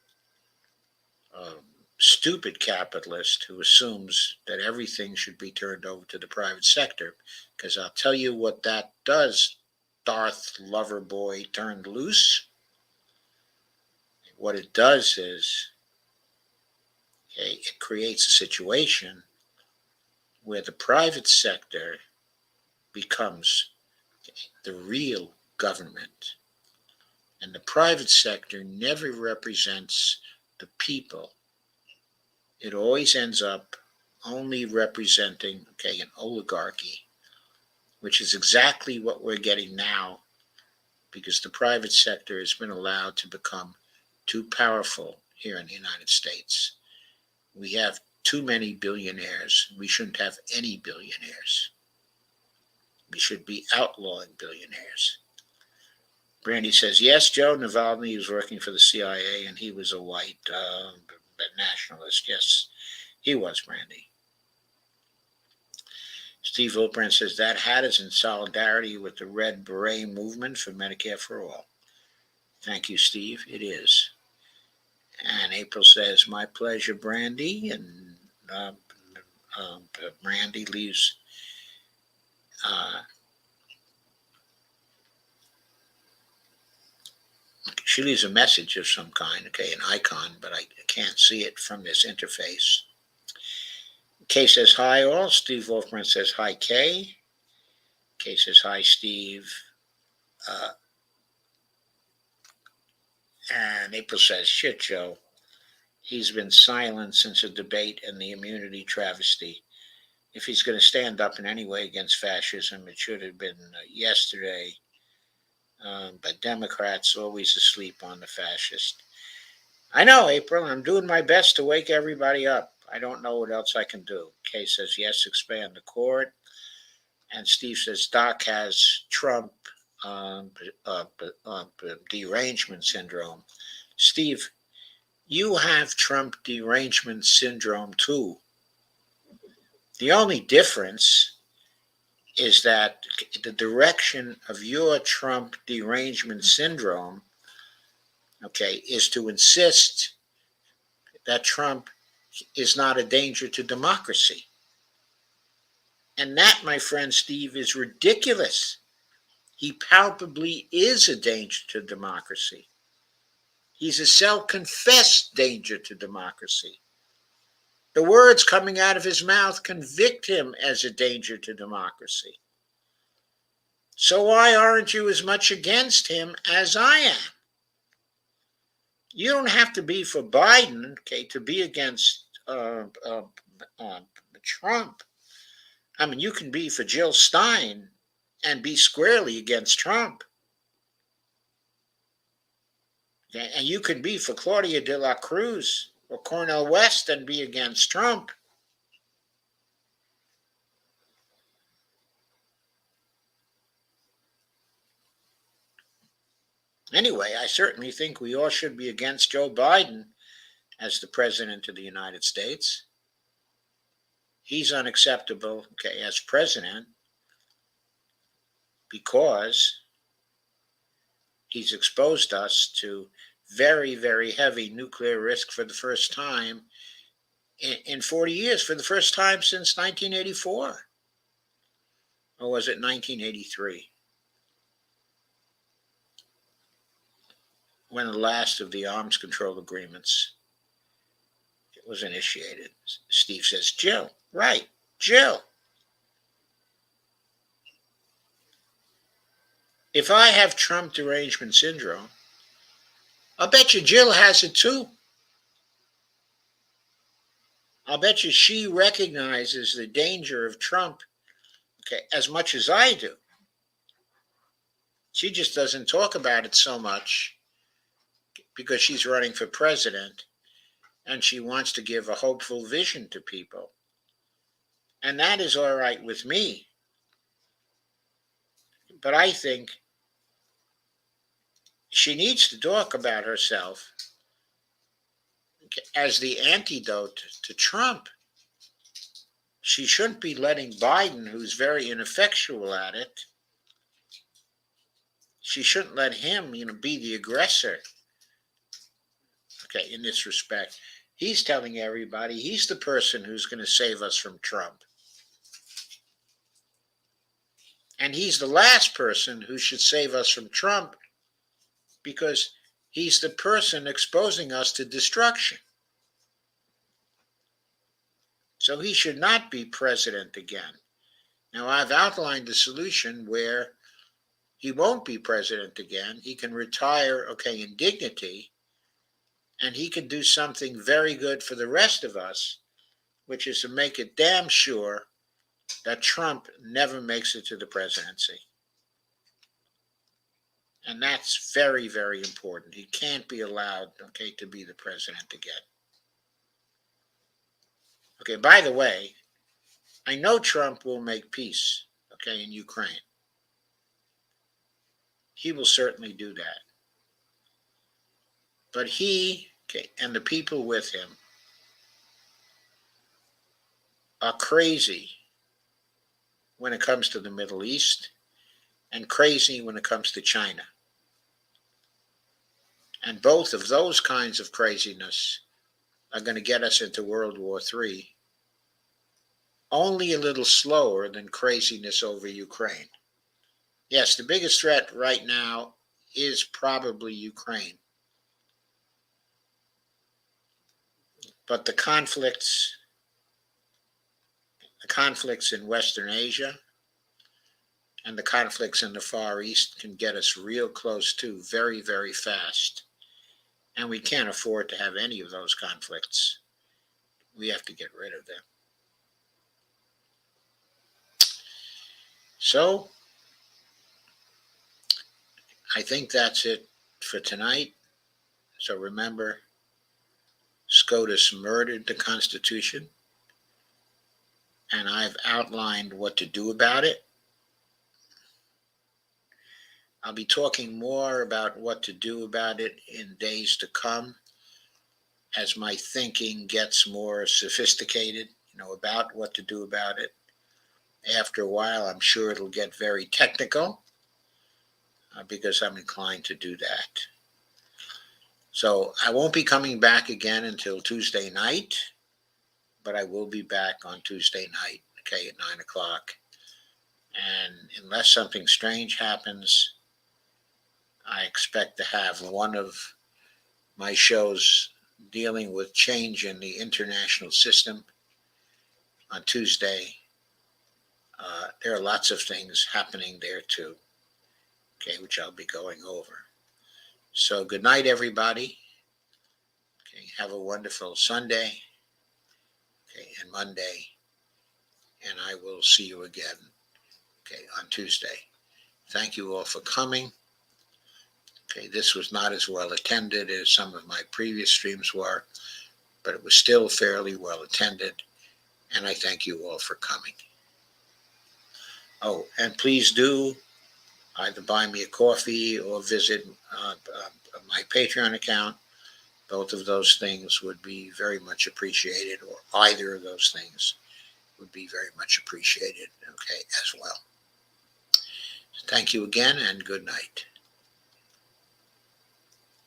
stupid capitalist who assumes that everything should be turned over to the private sector, because I'll tell you what that does, Darth Loverboy turned loose. What it does is, okay, it creates a situation where the private sector becomes, okay, the real government. And the private sector never represents the people. It always ends up only representing, okay, an oligarchy, which is exactly what we're getting now, because the private sector has been allowed to become too powerful here in the United States. We have too many billionaires. We shouldn't have any billionaires. We should be outlawing billionaires. Brandy says, yes, Joe Navalny was working for the CIA and he was a white nationalist. Yes, he was, Brandy. Steve Wilbrand says, that hat is in solidarity with the Red Beret movement for Medicare for All. Thank you, Steve. It is. And April says, my pleasure, Brandy. And Brandy leaves she leaves a message of some kind, okay, an icon, but I can't see it from this interface. Kay says, hi all. Steve Wolfman says, hi, Kay. Kay says, hi, Steve. And April says, shit, Joe. He's been silent since the debate and the immunity travesty. If he's going to stand up in any way against fascism, it should have been yesterday. But Democrats always asleep on the fascist. I know, April. I'm doing my best to wake everybody up. I don't know what else I can do. Kay says, yes, expand the court. And Steve says, Doc has Trump derangement syndrome. Steve, you have Trump derangement syndrome too. The only difference is that the direction of your Trump derangement syndrome, okay, is to insist that Trump is not a danger to democracy. And that, my friend Steve, is ridiculous. He palpably is a danger to democracy. He's a self-confessed danger to democracy. The words coming out of his mouth convict him as a danger to democracy. So why aren't you as much against him as I am? You don't have to be for Biden, okay, to be against Trump. I mean, you can be for Jill Stein and be squarely against Trump. Okay? And you can be for Claudia de la Cruz or Cornel West and be against Trump. Anyway, I certainly think we all should be against Joe Biden as the president of the United States. He's unacceptable, okay, as president because he's exposed us to very, very heavy nuclear risk for the first time in 40 years, for the first time since 1984. Or was it 1983? when the last of the arms control agreements was initiated. Steve says, Jill, right, Jill. If I have Trump derangement syndrome, I'll bet you Jill has it too. I'll bet you she recognizes the danger of Trump, okay, as much as I do. She just doesn't talk about it so much because she's running for president and she wants to give a hopeful vision to people. And that is all right with me. But I think she needs to talk about herself as the antidote to Trump. She shouldn't be letting Biden, who's very ineffectual at it, she shouldn't let him, be the aggressor. Okay, in this respect, he's telling everybody he's the person who's going to save us from Trump. And he's the last person who should save us from Trump because he's the person exposing us to destruction. So he should not be president again. Now, I've outlined the solution where he won't be president again. He can retire, in dignity, and he can do something very good for the rest of us, which is to make it damn sure that Trump never makes it to the presidency. And that's very, very important. He can't be allowed, to be the president again. Okay, by the way, I know Trump will make peace, in Ukraine. He will certainly do that. But he, and the people with him are crazy when it comes to the Middle East and crazy when it comes to China. And both of those kinds of craziness are going to get us into World War III, only a little slower than craziness over Ukraine. Yes, the biggest threat right now is probably Ukraine. But the conflicts in Western Asia and the conflicts in the Far East can get us real close to very, very fast. And we can't afford to have any of those conflicts. We have to get rid of them. So, I think that's it for tonight. So remember, SCOTUS murdered the Constitution, and I've outlined what to do about it. I'll be talking more about what to do about it in days to come as my thinking gets more sophisticated, about what to do about it. After a while, I'm sure it'll get very technical because I'm inclined to do that. So I won't be coming back again until Tuesday night, but I will be back on Tuesday night, at 9 o'clock. And unless something strange happens, I expect to have one of my shows dealing with change in the international system on Tuesday. There are lots of things happening there too, which I'll be going over. So good night, everybody. Have a wonderful Sunday, and Monday, and I will see you again, on Tuesday. Thank you all for coming. This was not as well attended as some of my previous streams were, but it was still fairly well attended, and I thank you all for coming. Oh, and please do either buy me a coffee or visit my Patreon account. Both of those things would be very much appreciated, or either of those things would be very much appreciated, as well. Thank you again, and good night.